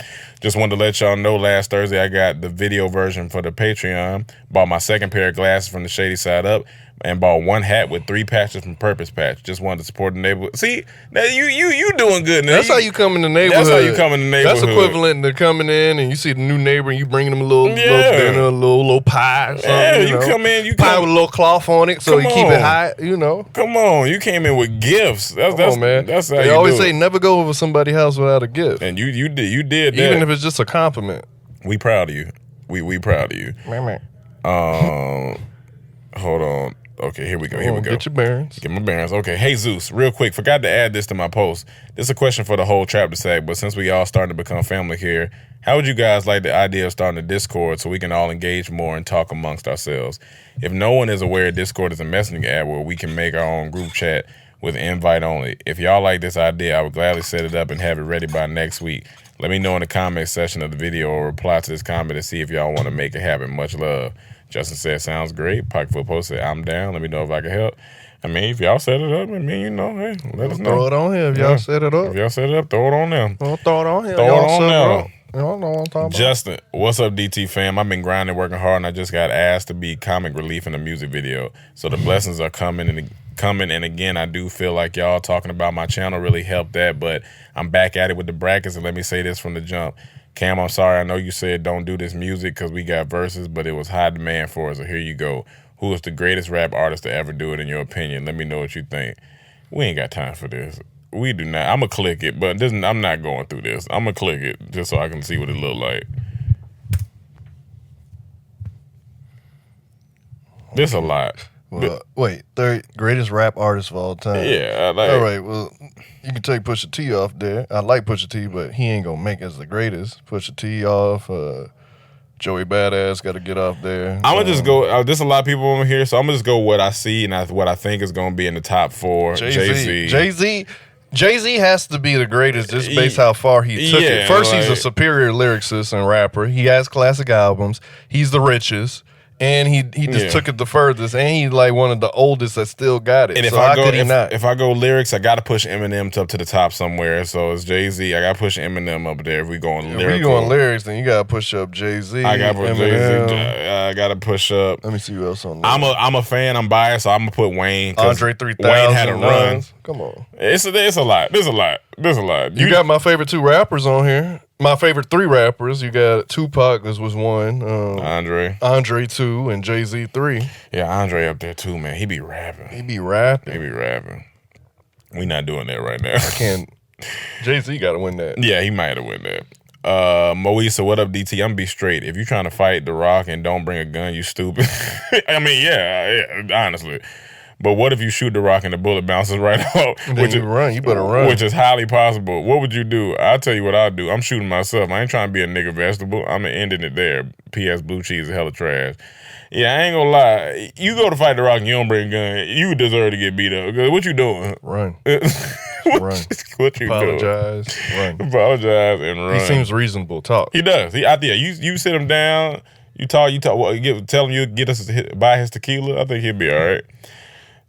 Just wanted to let y'all know last Thursday I got the video version for the Patreon. Bought my second pair of glasses from the Shady Side Up. And bought 1 hat with 3 patches from Purpose Patch. Just wanted to support the neighborhood. See, now you doing good now. That's how you come in the neighborhood. That's how you come in the neighborhood. That's equivalent to coming in and you see the new neighbor and you bringing them a little dinner, a little pie. Yeah, you come in, pie with a little cloth on it so you keep it high. Come on, you came in with gifts. That's man. That's how they you always do say it. Never go over somebody's house without a gift. And you did that. Even if it's just a compliment. We proud of you. We proud of you. Hold on. Okay, here we go. Get your bearings. Get my bearings. Okay, hey Zeus, real quick, forgot to add this to my post. This is a question for the whole Trap the Sack, but since we all starting to become family here, how would you guys like the idea of starting a Discord so we can all engage more and talk amongst ourselves? If no one is aware, Discord is a messaging app where we can make our own group chat with invite only. If y'all like this idea, I would gladly set it up and have it ready by next week. Let me know in the comment section of the video or reply to this comment to see if y'all want to make it happen. Much love. Justin said, sounds great. Pocketfoot Post said, I'm down. Let me know if I can help. I mean, if y'all set it up, I mean, you know, hey, let us know. Throw it on here if y'all set it up. If y'all set it up, throw it on them. We'll throw it on here. Throw it on them. Y'all know what I'm talking Justin, what's up, DT fam? I've been grinding, working hard, and I just got asked to be comic relief in a music video. So the blessings are coming. And again, I do feel like y'all talking about my channel really helped that. But I'm back at it with the brackets, and let me say this from the jump. Cam, I'm sorry. I know you said don't do this music because we got verses, but it was high demand for us. So here you go. Who is the greatest rap artist to ever do it in your opinion? Let me know what you think. We ain't got time for this. We do not. I'm going to click it, but I'm not going through this. I'm going to click it just so I can see what it look like. This a lot. Well, wait, third greatest rap artist of all time. Yeah. All right, well, you can take Pusha T off there. I like Pusha T, but he ain't going to make it as the greatest. Pusha T off. Joey Badass got to get off there. I'm going to just go. There's a lot of people over here, so I'm going to just go what I see and what I think is going to be in the top 4. Jay-Z. Jay-Z has to be the greatest just based how far he took it. First, he's a superior lyricist and rapper. He has classic albums. He's the richest. And he just took it the furthest. And he's like one of the oldest that still got it. And if I go lyrics, I got to push Eminem up to the top somewhere. So it's Jay-Z. I got to push Eminem up there if we going lyrical. If we going lyrics, then you got to push up Jay-Z. I got to put Jay-Z. I got to push up. Let me see who else on there. I'm a fan. I'm biased, so I'm going to put Wayne. Andre 3000. Wayne had a run. Come on. It's a lot. There's a lot. You got my favorite 2 rappers on here. My favorite 3 rappers, you got Tupac, this was 1. Andre 2, and Jay-Z 3. Yeah, Andre up there too, man. He be rapping. We not doing that right now. I can't. Jay-Z got to win that. Yeah, he might have win that. Moisa, what up, DT? I'm gonna be straight. If you trying to fight The Rock and don't bring a gun, you stupid. I mean, yeah, honestly. But what if you shoot The Rock and the bullet bounces right out? You better run. Which is highly possible. What would you do? I'll tell you what I'll do. I'm shooting myself. I ain't trying to be a nigga vegetable. I'm ending it there. P.S. Blue cheese is hella trash. Yeah, I ain't gonna lie. You go to fight The Rock and you don't bring a gun, you deserve to get beat up. What you doing? Run. Run. What you Apologize. doing? Run. Apologize and run. He seems reasonable. Talk. He does. You sit him down. You talk. Well, tell him you get us buy his tequila. I think he'll be all right.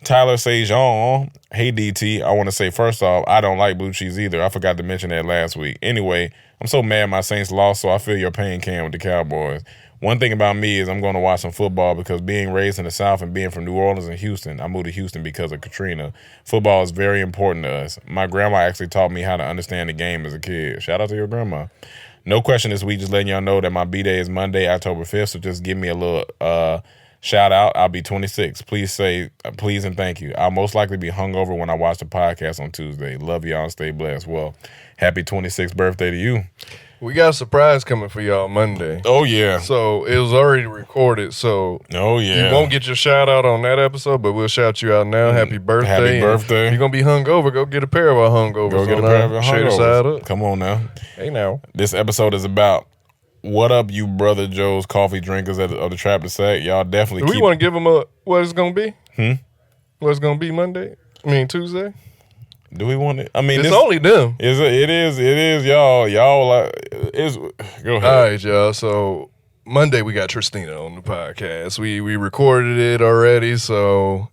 Tyler Sajon, hey DT, I want to say first off, I don't like blue cheese either. I forgot to mention that last week. Anyway, I'm so mad my Saints lost, so I feel your pain, Cam, with the Cowboys. One thing about me is I'm going to watch some football because being raised in the South and being from New Orleans and Houston, I moved to Houston because of Katrina. Football is very important to us. My grandma actually taught me how to understand the game as a kid. Shout out to your grandma. No question this week, just letting y'all know that my B-Day is Monday, October 5th, so just give me a little shout out. I'll be 26. Please and thank you. I'll most likely be hungover when I watch the podcast on Tuesday. Love y'all and stay blessed. Well, happy 26th birthday to you. We got a surprise coming for y'all Monday. Oh, yeah. So it was already recorded, so you won't get your shout out on that episode, but we'll shout you out now. Happy birthday. Happy birthday. If you're going to be hungover, go get a pair of our hungovers. Go get a pair of our hungovers. Up. Come on now. Hey now. This episode is about what up, you Brother Joe's coffee drinkers of the Trap the Sack. Y'all definitely we want to give them what it's going to be? What it's going to be Monday? Tuesday? Do we want it? I mean, it's only them. It is y'all. Y'all go ahead. All right, y'all. So Monday we got Tristina on the podcast. We recorded it already, so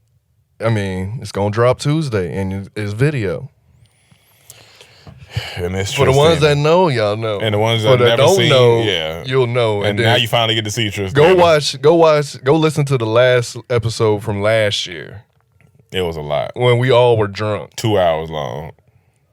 it's gonna drop Tuesday, and it's video. And it's for the ones that know, y'all know, and the ones that don't know, you'll know. And now you finally get to see Tristina. Go listen to the last episode from last year. It was a lot. When we all were drunk. 2 hours long.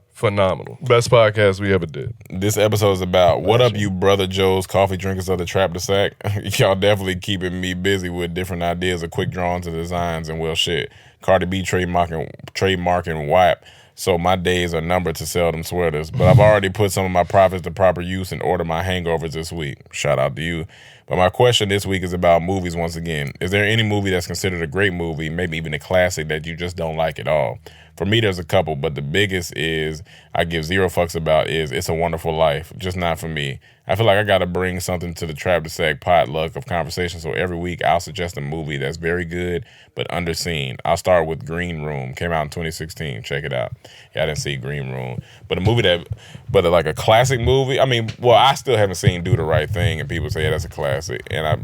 Phenomenal. Best podcast we ever did. This episode is about what up, you Brother Joe's coffee drinkers of the Trap the Sack. Y'all definitely keeping me busy with different ideas of quick drawings and designs and shit. Cardi B trademarking WAP. So my days are numbered to sell them sweaters. But I've already put some of my profits to proper use and order my hangovers this week. Shout out to you. But my question this week is about movies once again. Is there any movie that's considered a great movie, maybe even a classic, that you just don't like at all? For me, there's a couple, but the biggest is I give zero fucks about is It's a Wonderful Life. Just not for me. I feel like I got to bring something to the Trap the Sack potluck of conversation. So every week I'll suggest a movie that's very good but underseen. I'll start with Green Room. Came out in 2016. Check it out. Yeah, I didn't see Green Room, but like a classic movie. I mean, well, I still haven't seen Do the Right Thing, and people say that's a classic, and I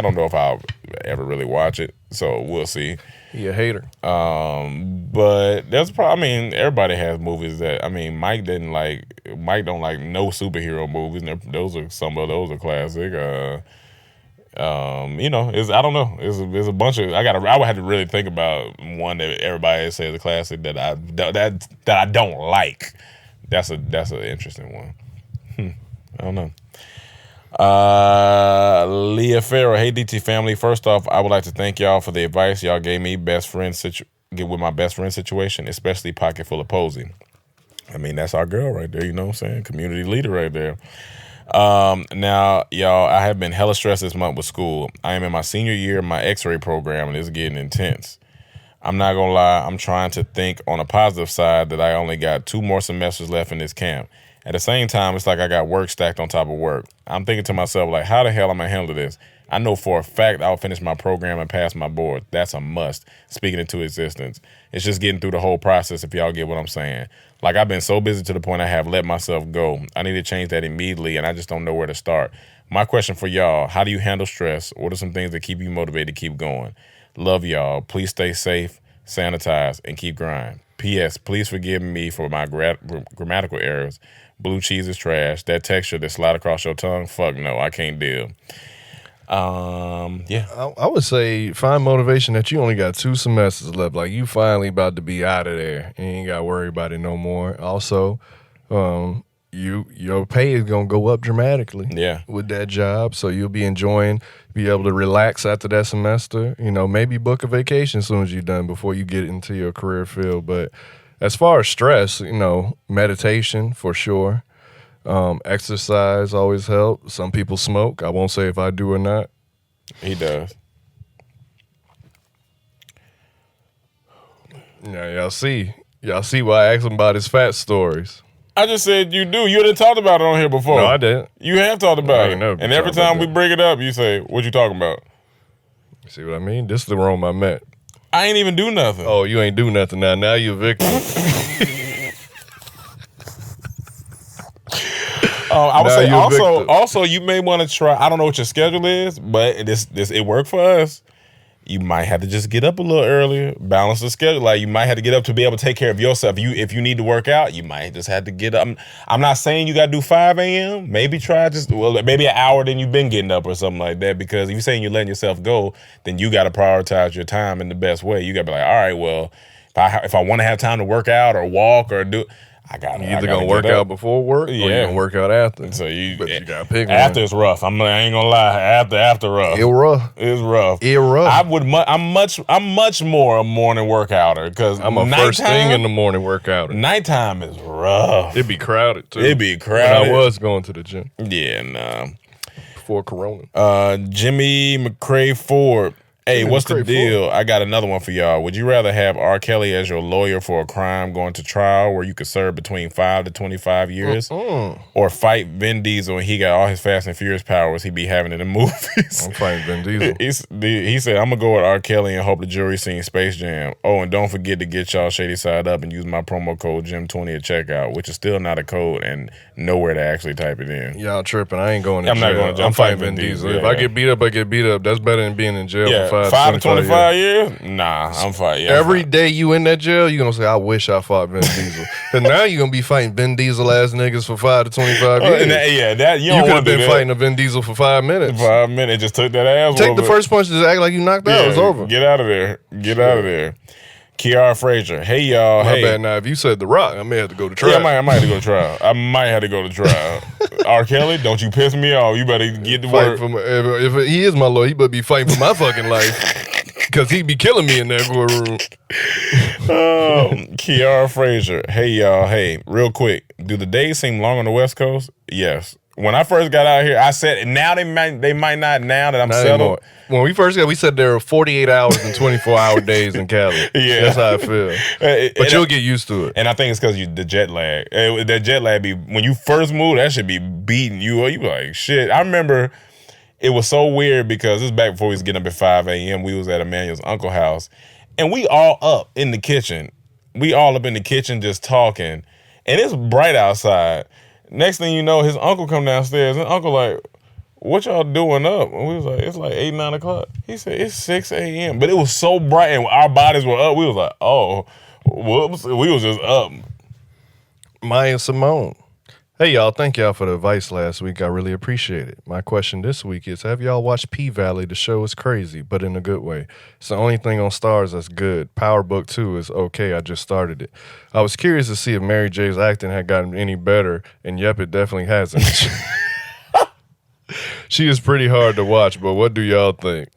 don't know if I'll ever really watch it. So we'll see. You a hater. But there's probably, I mean, everybody has movies that, I mean, Mike don't like no superhero movies. And some of those are classic. You know, I don't know. It's a bunch of, I would have to really think about one that everybody says is a classic that I don't like. That's an interesting one. I don't know. Leah Farrell, hey DT family. First off, I would like to thank y'all for the advice y'all gave me with my best friend situation, especially Pocket Full of Posey. I mean, that's our girl right there, you know what I'm saying? Community leader right there. Now, y'all, I have been hella stressed this month with school. I am in my senior year of my X-ray program, and it's getting intense. I'm not gonna lie, I'm trying to think on a positive side that I only got 2 more semesters left in this camp. At the same time, it's like I got work stacked on top of work. I'm thinking to myself, like, how the hell am I handling this? I know for a fact I'll finish my program and pass my board. That's a must. Speaking into existence. It's just getting through the whole process, if y'all get what I'm saying. Like, I've been so busy to the point I have let myself go. I need to change that immediately, and I just don't know where to start. My question for y'all, how do you handle stress? What are some things that keep you motivated to keep going? Love y'all. Please stay safe, sanitize, and keep grinding. P.S. Please forgive me for my grammatical errors. Blue cheese is trash. That texture that slide across your tongue, fuck no, I can't deal. Yeah. I would say find motivation that you only got 2 semesters left. Like, you finally about to be out of there. You ain't got to worry about it no more. Also, your pay is going to go up dramatically with that job. So you'll be be able to relax after that semester. You know, maybe book a vacation as soon as you're done before you get into your career field. But as far as stress, you know, meditation for sure. Exercise always helps. Some people smoke. I won't say if I do or not. He does. Yeah, y'all see why I asked him about his fat stories. I just said you do. You didn't talk about it on here before. No, I didn't. You have talked about it. And every time we bring it up, you say, what you talking about? See what I mean? This is the room I met. I ain't even do nothing. Oh, you ain't do nothing now. Now you're a victim. I would say also you may want to try. I don't know what your schedule is, but it worked for us. You might have to just get up a little earlier, balance the schedule. Like, you might have to get up to be able to take care of yourself. If you need to work out, you might just have to get up. I'm not saying you got to do 5 a.m. Maybe try maybe an hour than you've been getting up or something like that. Because if you're saying you're letting yourself go, then you got to prioritize your time in the best way. You got to be like, all right, well, if I want to have time to work out or walk or do. You either gonna work out before work, or you gonna work out after. So you gotta pick one. After is rough. I ain't gonna lie. After rough. It's rough. It's rough. It's rough. I'm much more a morning workouter because I'm a first thing in the morning workouter. Nighttime is rough. It'd be crowded too. It'd be crowded. When I was going to the gym. Yeah, nah. Before Corona. Jimmy McCray Ford. Hey, what's the deal? I got another one for y'all. Would you rather have R. Kelly as your lawyer for a crime going to trial where you could serve between 5 to 25 years? Or fight Vin Diesel and he got all his Fast and Furious powers he be having in the movies? I'm fighting Vin Diesel. He said, I'm going to go with R. Kelly and hope the jury seen Space Jam. Oh, and don't forget to get y'all shady side up and use my promo code JIM20 at checkout, which is still not a code and nowhere to actually type it in. Y'all tripping. I ain't going to jail. I'm not going to jail. I'm fighting Vin Diesel. If I get beat up, I get beat up. That's better than being in jail for 5 to 25 years? Nah, I'm fighting. Every day you in that jail, you're going to say, I wish I fought Vin Diesel. Because now you're going to be fighting Vin Diesel ass niggas for 5 to 25 years. You could have been fighting a Vin Diesel for 5 minutes. 5 minutes, just took that ass. Take the first punch, just act like you knocked out. It's over. Get out of there. Get out of there. Kiara Frazier. Hey, y'all. My bad. Now, if you said The Rock, I may have to go to trial. Yeah, I might have to go to trial. I might have to go to trial. R. Kelly, don't you piss me off. You better get to work. If he is my lawyer, he better be fighting for my fucking life. Because he be killing me in that courtroom. Kiara Frazier. Hey, y'all. Hey, real quick. Do the days seem long on the West Coast? Yes. When I first got out here, I said, now they might not now that I'm Not settled. anymore. When we first got, we said there were 48 hours and 24-hour days in Cali. Yeah. That's how I feel. But you'll get used to it. And I think it's because the jet lag. That jet lag be, when you first move, that should be beating you. You be like, shit. I remember it was so weird because this is back before we was getting up at 5 a.m. We was at Emmanuel's uncle house. And we all up in the kitchen. We all up in the kitchen just talking. And it's bright outside. Next thing you know, his uncle come downstairs. And uncle like, what y'all doing up? And we was like, it's like 8, 9 o'clock. He said, it's 6 a.m. But it was so bright and our bodies were up. We was like, oh, whoops. We was just up. Maya Simone. Hey, y'all. Thank y'all for the advice last week. I really appreciate it. My question this week is, have y'all watched P-Valley? The show is crazy, but in a good way. It's the only thing on Stars that's good. Power Book 2 is okay. I just started it. I was curious to see if Mary J's acting had gotten any better, and yep, it definitely hasn't. She is pretty hard to watch, but what do y'all think?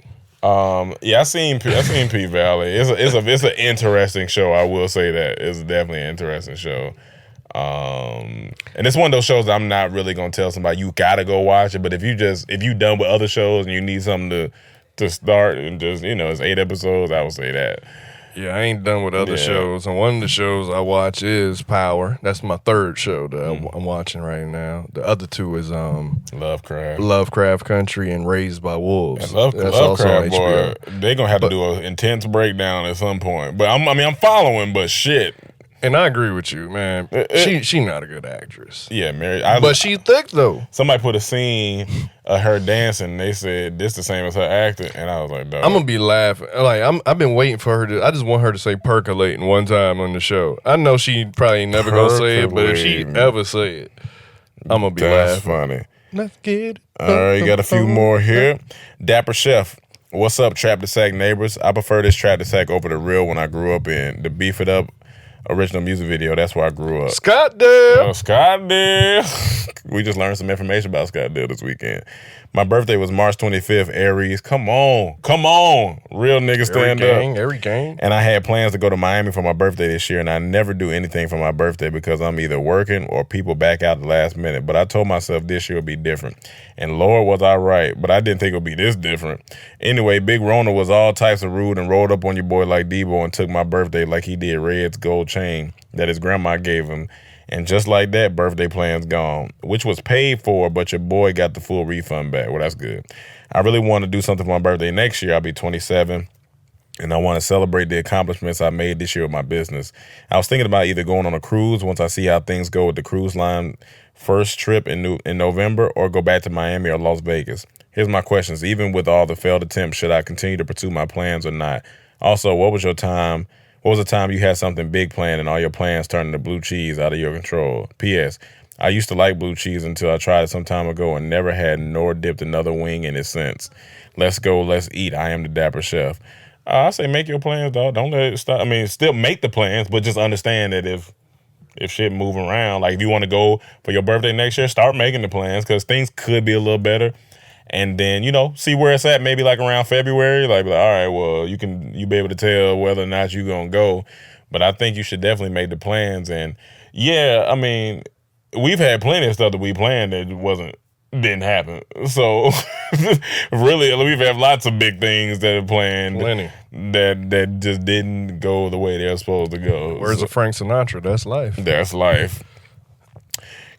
Yeah, I seen P-Valley. It's an interesting show. I will say that. It's definitely an interesting show. And it's one of those shows that I'm not really gonna tell somebody you gotta go watch it. But if you done with other shows and you need something to start and just it's 8 episodes, I would say that. Yeah, I ain't done with other shows, and one of the shows I watch is Power. That's my third show that I'm watching right now. The other two is Lovecraft Country and Raised by Wolves. That's Lovecraft, boy, they're gonna have to do an intense breakdown at some point. But I'm following, but shit. And I agree with you, man. She not a good actress. Yeah, Mary. But she's thick, though. Somebody put a scene of her dancing, and they said, this the same as her acting. And I was like, dog. I'm going to be laughing. Like, I've been waiting for her to... I just want her to say percolating one time on the show. I know she probably ain't never going to say it, but if she ever say it, I'm going to be laughing. That's funny. Let's get it. All right, you got a few more here. Dapper Chef. What's up, Trap the Sack neighbors? I prefer this Trap the Sack over the real one I grew up in. The Beef It Up original music video. That's where I grew up. Scottsdale. Scottsdale. We just learned some information about Scottsdale this weekend. My birthday was March 25th. Aries. Come on. Real niggas stand up. Every gang. And I had plans to go to Miami for my birthday this year, and I never do anything for my birthday because I'm either working or people back out the last minute. But I told myself this year would be different. And Lord, was I right, but I didn't think it would be this different. Anyway, Big Rona was all types of rude and rolled up on your boy like Debo and took my birthday like he did Red's gold chain that his grandma gave him. And just like that, birthday plan's gone, which was paid for, but your boy got the full refund back. Well, that's good. I really want to do something for my birthday next year. I'll be 27, and I want to celebrate the accomplishments I made this year with my business. I was thinking about either going on a cruise once I see how things go with the cruise line first trip in November, or go back to Miami or Las Vegas. Here's my questions. Even with all the failed attempts, should I continue to pursue my plans or not? Also, what was the time you had something big planned and all your plans turned into blue cheese out of your control? P.S. I used to like blue cheese until I tried it some time ago and never had nor dipped another wing in it since. Let's go, let's eat. I am the Dapper Chef. I say make your plans, dog. Don't let it stop. I mean, still make the plans, but just understand that if shit moving around, like if you want to go for your birthday next year, start making the plans because things could be a little better. And then, see where it's at, maybe like around February, like all right, well, you be able to tell whether or not you're going to go. But I think you should definitely make the plans. And yeah, I mean, we've had plenty of stuff that we planned that didn't happen. So really, we've had lots of big things that are planned that just didn't go the way they're supposed to go. Words of Frank Sinatra, that's life. That's life.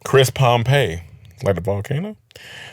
Chris Pompey, like the volcano?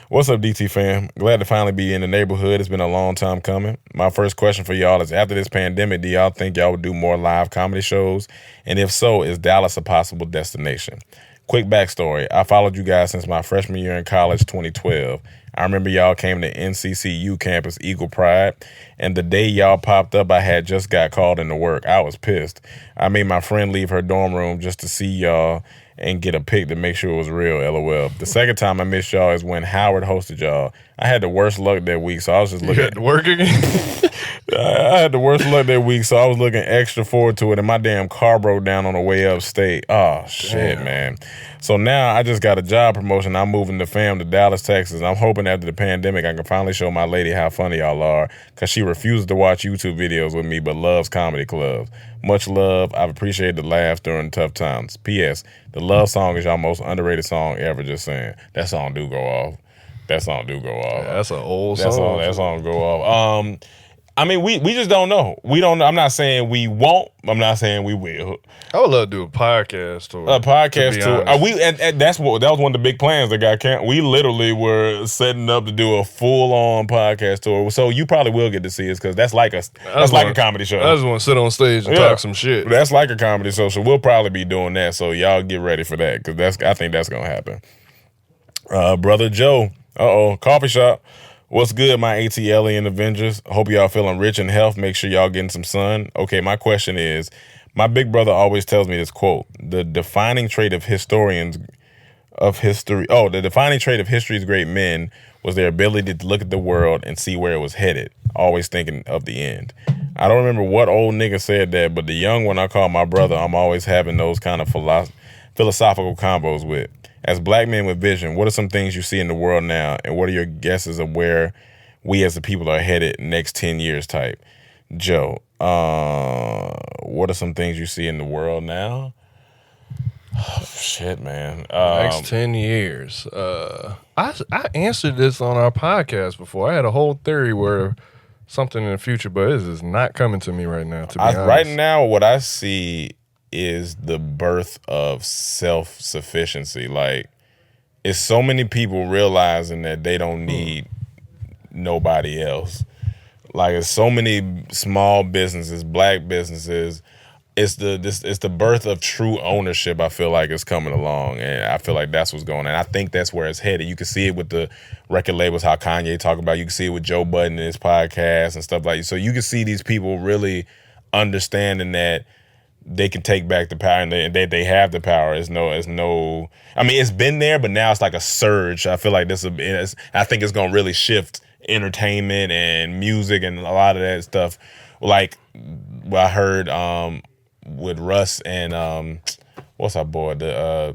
What's up, DT fam? Glad to finally be in the neighborhood. It's been a long time coming. My first question for y'all is, after this pandemic, do y'all think y'all would do more live comedy shows? And if so, is Dallas a possible destination? Quick backstory. I followed you guys since my freshman year in college, 2012. I remember y'all came to NCCU campus, Eagle Pride, and the day y'all popped up, I had just got called into work. I was pissed. I made my friend leave her dorm room just to see y'all and get a pic to make sure it was real, LOL. The second time I missed y'all is when Howard hosted y'all. I had the worst luck that week, so I was just looking. You had to work again? I had the worst luck that week, so I was looking extra forward to it, and my damn car broke down on the way upstate. Oh, shit, man. So now I just got a job promotion. I'm moving the fam to Dallas, Texas. I'm hoping after the pandemic I can finally show my lady how funny y'all are, because she refuses to watch YouTube videos with me but loves comedy clubs. Much love. I've appreciated the laughs during tough times. P.S. The love song is y'all most underrated song ever. Just saying. That song do go off. Yeah, that's an old song. That song go off. I mean, we just don't know. We don't know. I'm not saying we won't. I'm not saying we will. I would love to do a podcast tour. A podcast tour. And that was one of the big plans that got canceled. We literally were setting up to do a full on podcast tour. So you probably will get to see us because that's like a comedy show. I just want to sit on stage and talk some shit. That's like a comedy show. So we'll probably be doing that. So y'all get ready for that because I think that's gonna happen. Brother Joe. Coffee shop. What's good, my ATL and Avengers? Hope y'all feeling rich in health. Make sure y'all getting some sun. Okay, my question is, my big brother always tells me this quote: the defining trait of history's great men was their ability to look at the world and see where it was headed, always thinking of the end. I don't remember what old nigga said that, but the young one I call my brother, I'm always having those kind of philosophical combos with. As black men with vision, what are some things you see in the world now, and what are your guesses of where we as the people are headed next 10 years type? Joe, what are some things you see in the world now? Oh, shit, man. Next 10 years. I answered this on our podcast before. I had a whole theory where something in the future, but it is not coming to me right now, to be honest. Right now, what I see is the birth of self-sufficiency. Like, it's so many people realizing that they don't need nobody else. Like, it's so many small businesses, black businesses. It's the birth of true ownership. I feel like it's coming along, and I feel like that's what's going on. And I think that's where it's headed. You can see it with the record labels, how Kanye talk about. You can see it with Joe Budden in his podcast and stuff like that. So you can see these people really understanding that they can take back the power, and they have the power. It's no. I mean, it's been there, but now it's like a surge. I feel like I think it's gonna really shift entertainment and music and a lot of that stuff. Like I heard with Russ and what's our boy they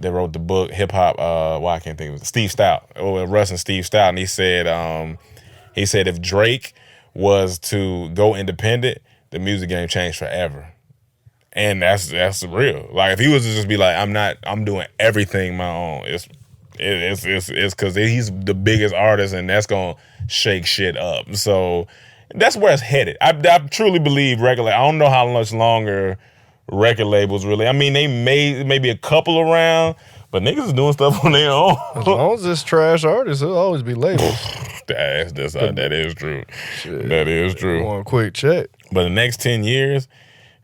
wrote the book Hip Hop. I can't think of it. Steve Stout. Russ and Steve Stout, and he said if Drake was to go independent, the music game changed forever. And that's real. Like, if he was to just be like, I'm doing everything my own, it's because he's the biggest artist, and that's gonna shake shit up. So that's where it's headed. I truly believe I don't know how much longer record labels really. I mean, they maybe a couple around, but niggas is doing stuff on their own. As long as it's trash artists, there'll always be labels. That is true. Shit. That is true. One quick check. But the next 10 years,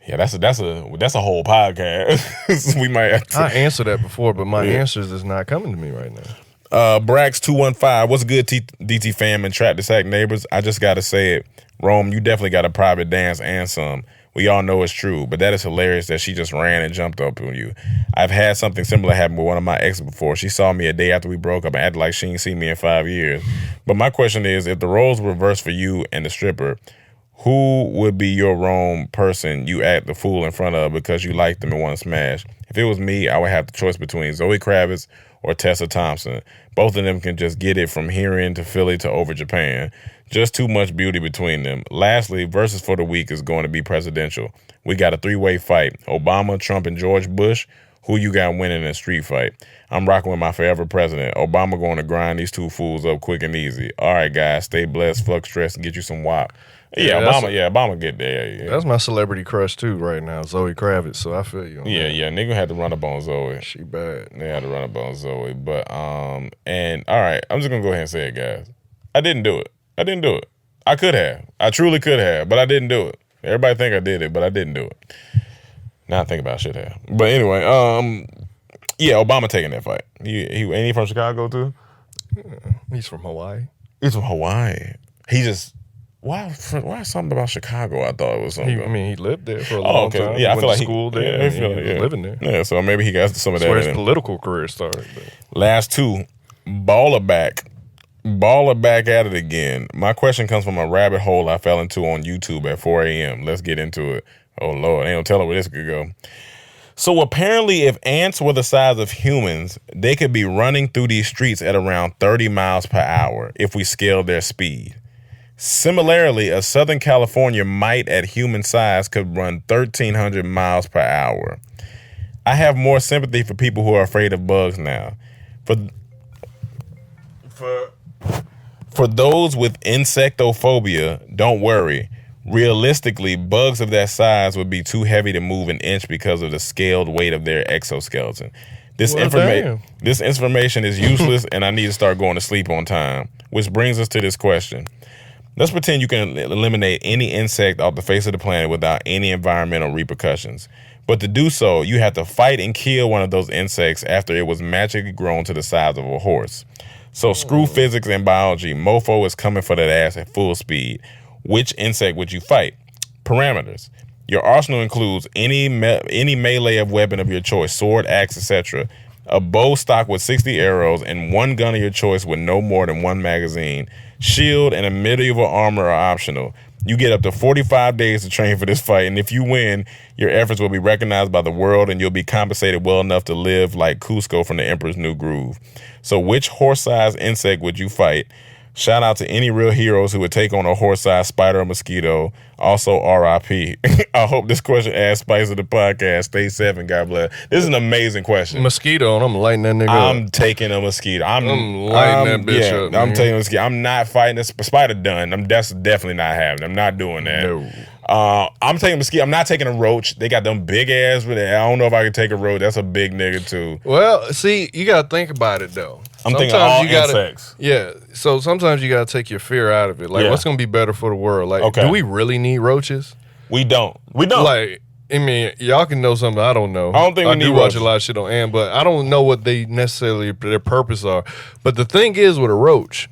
yeah, that's a whole podcast. We might have to. I answered that before, but my answers is not coming to me right now. Brax215, what's good, DT fam and Trap the Sack neighbors? I just gotta say it. Rome, you definitely got a private dance and some. We all know it's true, but that is hilarious that she just ran and jumped up on you. I've had something similar happen with one of my exes before. She saw me a day after we broke up and acted like she didn't see me in 5 years. But my question is, if the roles were reversed for you and the stripper, who would be your Rome person you act the fool in front of because you like them and want to smash? If it was me, I would have the choice between Zoe Kravitz or Tessa Thompson. Both of them can just get it from here to Philly to over Japan. Just too much beauty between them. Lastly, versus for the week is going to be presidential. We got a 3-way fight. Obama, Trump, and George Bush. Who you got winning in a street fight? I'm rocking with my forever president. Obama going to grind these two fools up quick and easy. All right, guys, stay blessed, fuck stress, and get you some WAP. Obama get there. Yeah. That's my celebrity crush too right now, Zoe Kravitz. So I feel you. Nigga had to run up on Zoe. She bad. They had to run up on Zoe, but and all right, I'm just gonna go ahead and say it, guys. I didn't do it. I could have. I truly could have, but I didn't do it. Everybody think I did it, but I didn't do it. Now I think about shit have. But anyway, Obama taking that fight. Ain't he from Chicago too? He's from Hawaii. He just. Why something about Chicago? I thought it was something. He lived there for a long time. Yeah, I feel like school there. He was living there. Yeah, so maybe he got some of that. That's where his political career started. But. Last two, baller back at it again. My question comes from a rabbit hole I fell into on YouTube at 4 a.m. Let's get into it. Oh Lord, ain't no telling where this could go. So apparently, if ants were the size of humans, they could be running through these streets at around 30 miles per hour if we scaled their speed. Similarly, a Southern California mite at human size could run 1,300 miles per hour. I have more sympathy for people who are afraid of bugs now. For those with insectophobia, don't worry. Realistically, bugs of that size would be too heavy to move an inch because of the scaled weight of their exoskeleton. This information is useless, and I need to start going to sleep on time. Which brings us to this question. Let's pretend you can eliminate any insect off the face of the planet without any environmental repercussions. But to do so, you have to fight and kill one of those insects after it was magically grown to the size of a horse. So screw physics and biology. Mofo is coming for that ass at full speed. Which insect would you fight? Parameters. Your arsenal includes any melee of weapon of your choice, sword, axe, etc. A bow stocked with 60 arrows and one gun of your choice with no more than one magazine. Shield and a medieval armor are optional. You get up to 45 days to train for this fight, and if you win, your efforts will be recognized by the world and you'll be compensated well enough to live like Cusco from the Emperor's New Groove. So which horse-sized insect would you fight? Shout out to any real heroes who would take on a horse-sized spider or mosquito. Also, R.I.P. I hope this question adds spice to the podcast. Stay safe, God bless. This is an amazing question. Mosquito, and I'm lighting that nigga up. I'm taking a mosquito. I'm lighting that bitch up. I'm taking a mosquito. I'm not fighting this spider done. That's definitely not happening. I'm not doing that. No. I'm taking a mosquito. I'm not taking a roach. They got them big ass with it. I don't know if I can take a roach. That's a big nigga too. Well, see, you got to think about it though. I'm thinking all insects. Yeah. So sometimes you got to take your fear out of it. Like, what's going to be better for the world? Like, do we really need roaches? We don't. Like, I mean, y'all can know something I don't know. I don't think we need do watch a lot of shit on Am, but I don't know what they necessarily their purpose are. But the thing is with a roach,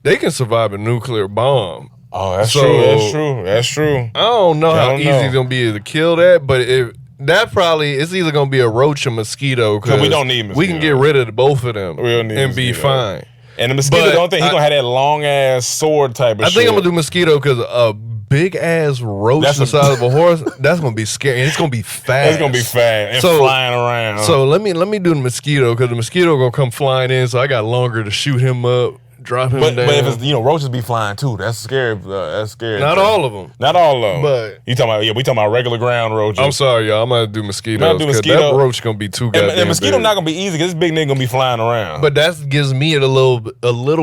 they can survive a nuclear bomb. Oh, that's true. That's true. I don't know how easy it's going to be to kill that, but it's either going to be a roach or mosquito. Because we don't need mosquito. We can get rid of both of them and be fine. And the mosquito, the only thing, he's going to have that long ass sword type of shit. I think I'm going to do mosquito because a big ass roach the size of a horse, that's going to be scary. And it's going to be fast. It's going to be fast and flying around. So let me do the mosquito because the mosquito going to come flying in, so I got longer to shoot him up. Drop him down. But if it's, roaches be flying too. That's scary. That's scary. Not all of them. Not all of them. But we talking about regular ground roaches. I'm sorry, y'all. I'm gonna do mosquitoes. That roach gonna be too goddamn and mosquito big. Not gonna be easy because this big nigga gonna be flying around. But that gives me a little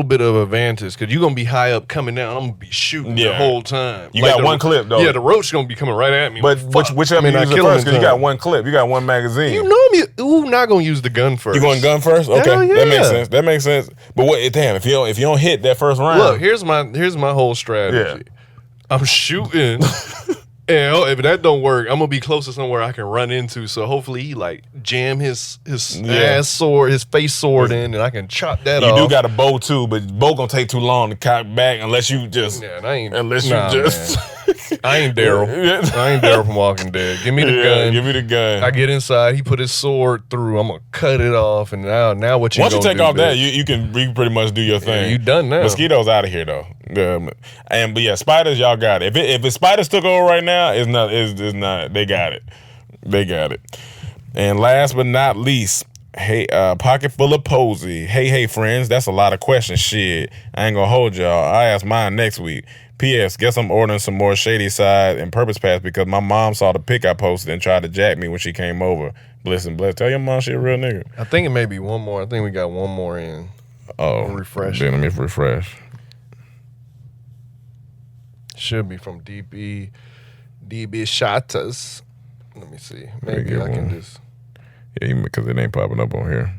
bit of advantage because you're gonna be high up coming down. I'm gonna be shooting the whole time. You got one clip though. Yeah, the roach gonna be coming right at me. But whichever you use it first because you got one clip. You got one magazine. You know me. Not gonna use the gun first. You going gun first? Okay, hell yeah. That makes sense. But if you don't hit that first round. Look, here's my whole strategy. Yeah. I'm shooting, and if that don't work, I'm gonna be close to somewhere I can run into. So hopefully he like jam his ass sword, his face sword in, and I can chop that off. You do got a bow too, but bow gonna take too long to cock back unless you just. Yeah, I ain't Daryl. I ain't Daryl from Walking Dead. Give me the gun. Give me the gun. I get inside. He put his sword through. I'm gonna cut it off, and now what you? Once you take off that, you can pretty much do your thing. Yeah, you done now. Mosquitoes out of here though. But yeah, spiders, y'all got it. If the spiders took over right now, it's not. They got it. They got it. And last but not least. Hey, pocket full of posy. Hey, friends, that's a lot of questions. Shit, I ain't gonna hold y'all. I ask mine next week. P.S. Guess I'm ordering some more Shady Side and Purpose Pass because my mom saw the pic I posted and tried to jack me when she came over. Bliss and bless. Tell your mom she a real nigga. I think it may be one more. I think we got one more in. Oh, refresh. Then let me refresh. Should be from DB Shatas. Let me see. Maybe I can just. Yeah, because it ain't popping up on here.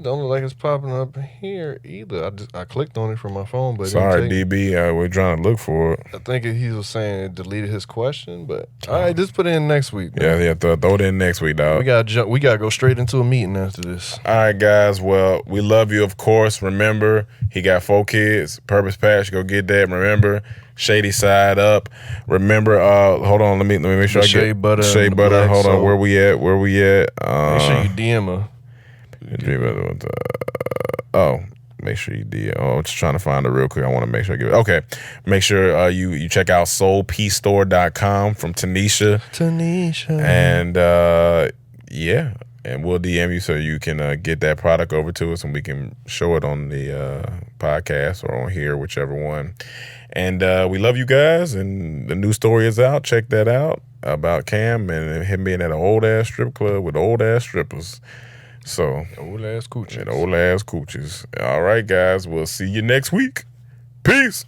Don't look like it's popping up here either. I clicked on it from my phone, but sorry, DB. We're trying to look for it. I think he was saying it deleted his question, but all right, just put it in next week. Man. Yeah, throw it in next week, dog. We gotta go straight into a meeting after this. All right, guys. Well, we love you, of course. Remember, he got 4 kids. Purpose Pass, go get that. Remember. Shady Side up. Remember, hold on, let me make sure I get Shea Butter. Hold on, where we at? Make sure you DM her. Make sure you DM. I'm just trying to find it real quick. I want to make sure I get it. Okay. Make sure you check out soulpeacestore.com from Tanisha. And yeah. and we'll DM you so you can get that product over to us and we can show it on the podcast or on here, whichever one. And we love you guys, and the new story is out. Check that out about Cam and him being at an old-ass strip club with old-ass strippers. So, old-ass coochies. And old-ass coochies. All right, guys. We'll see you next week. Peace.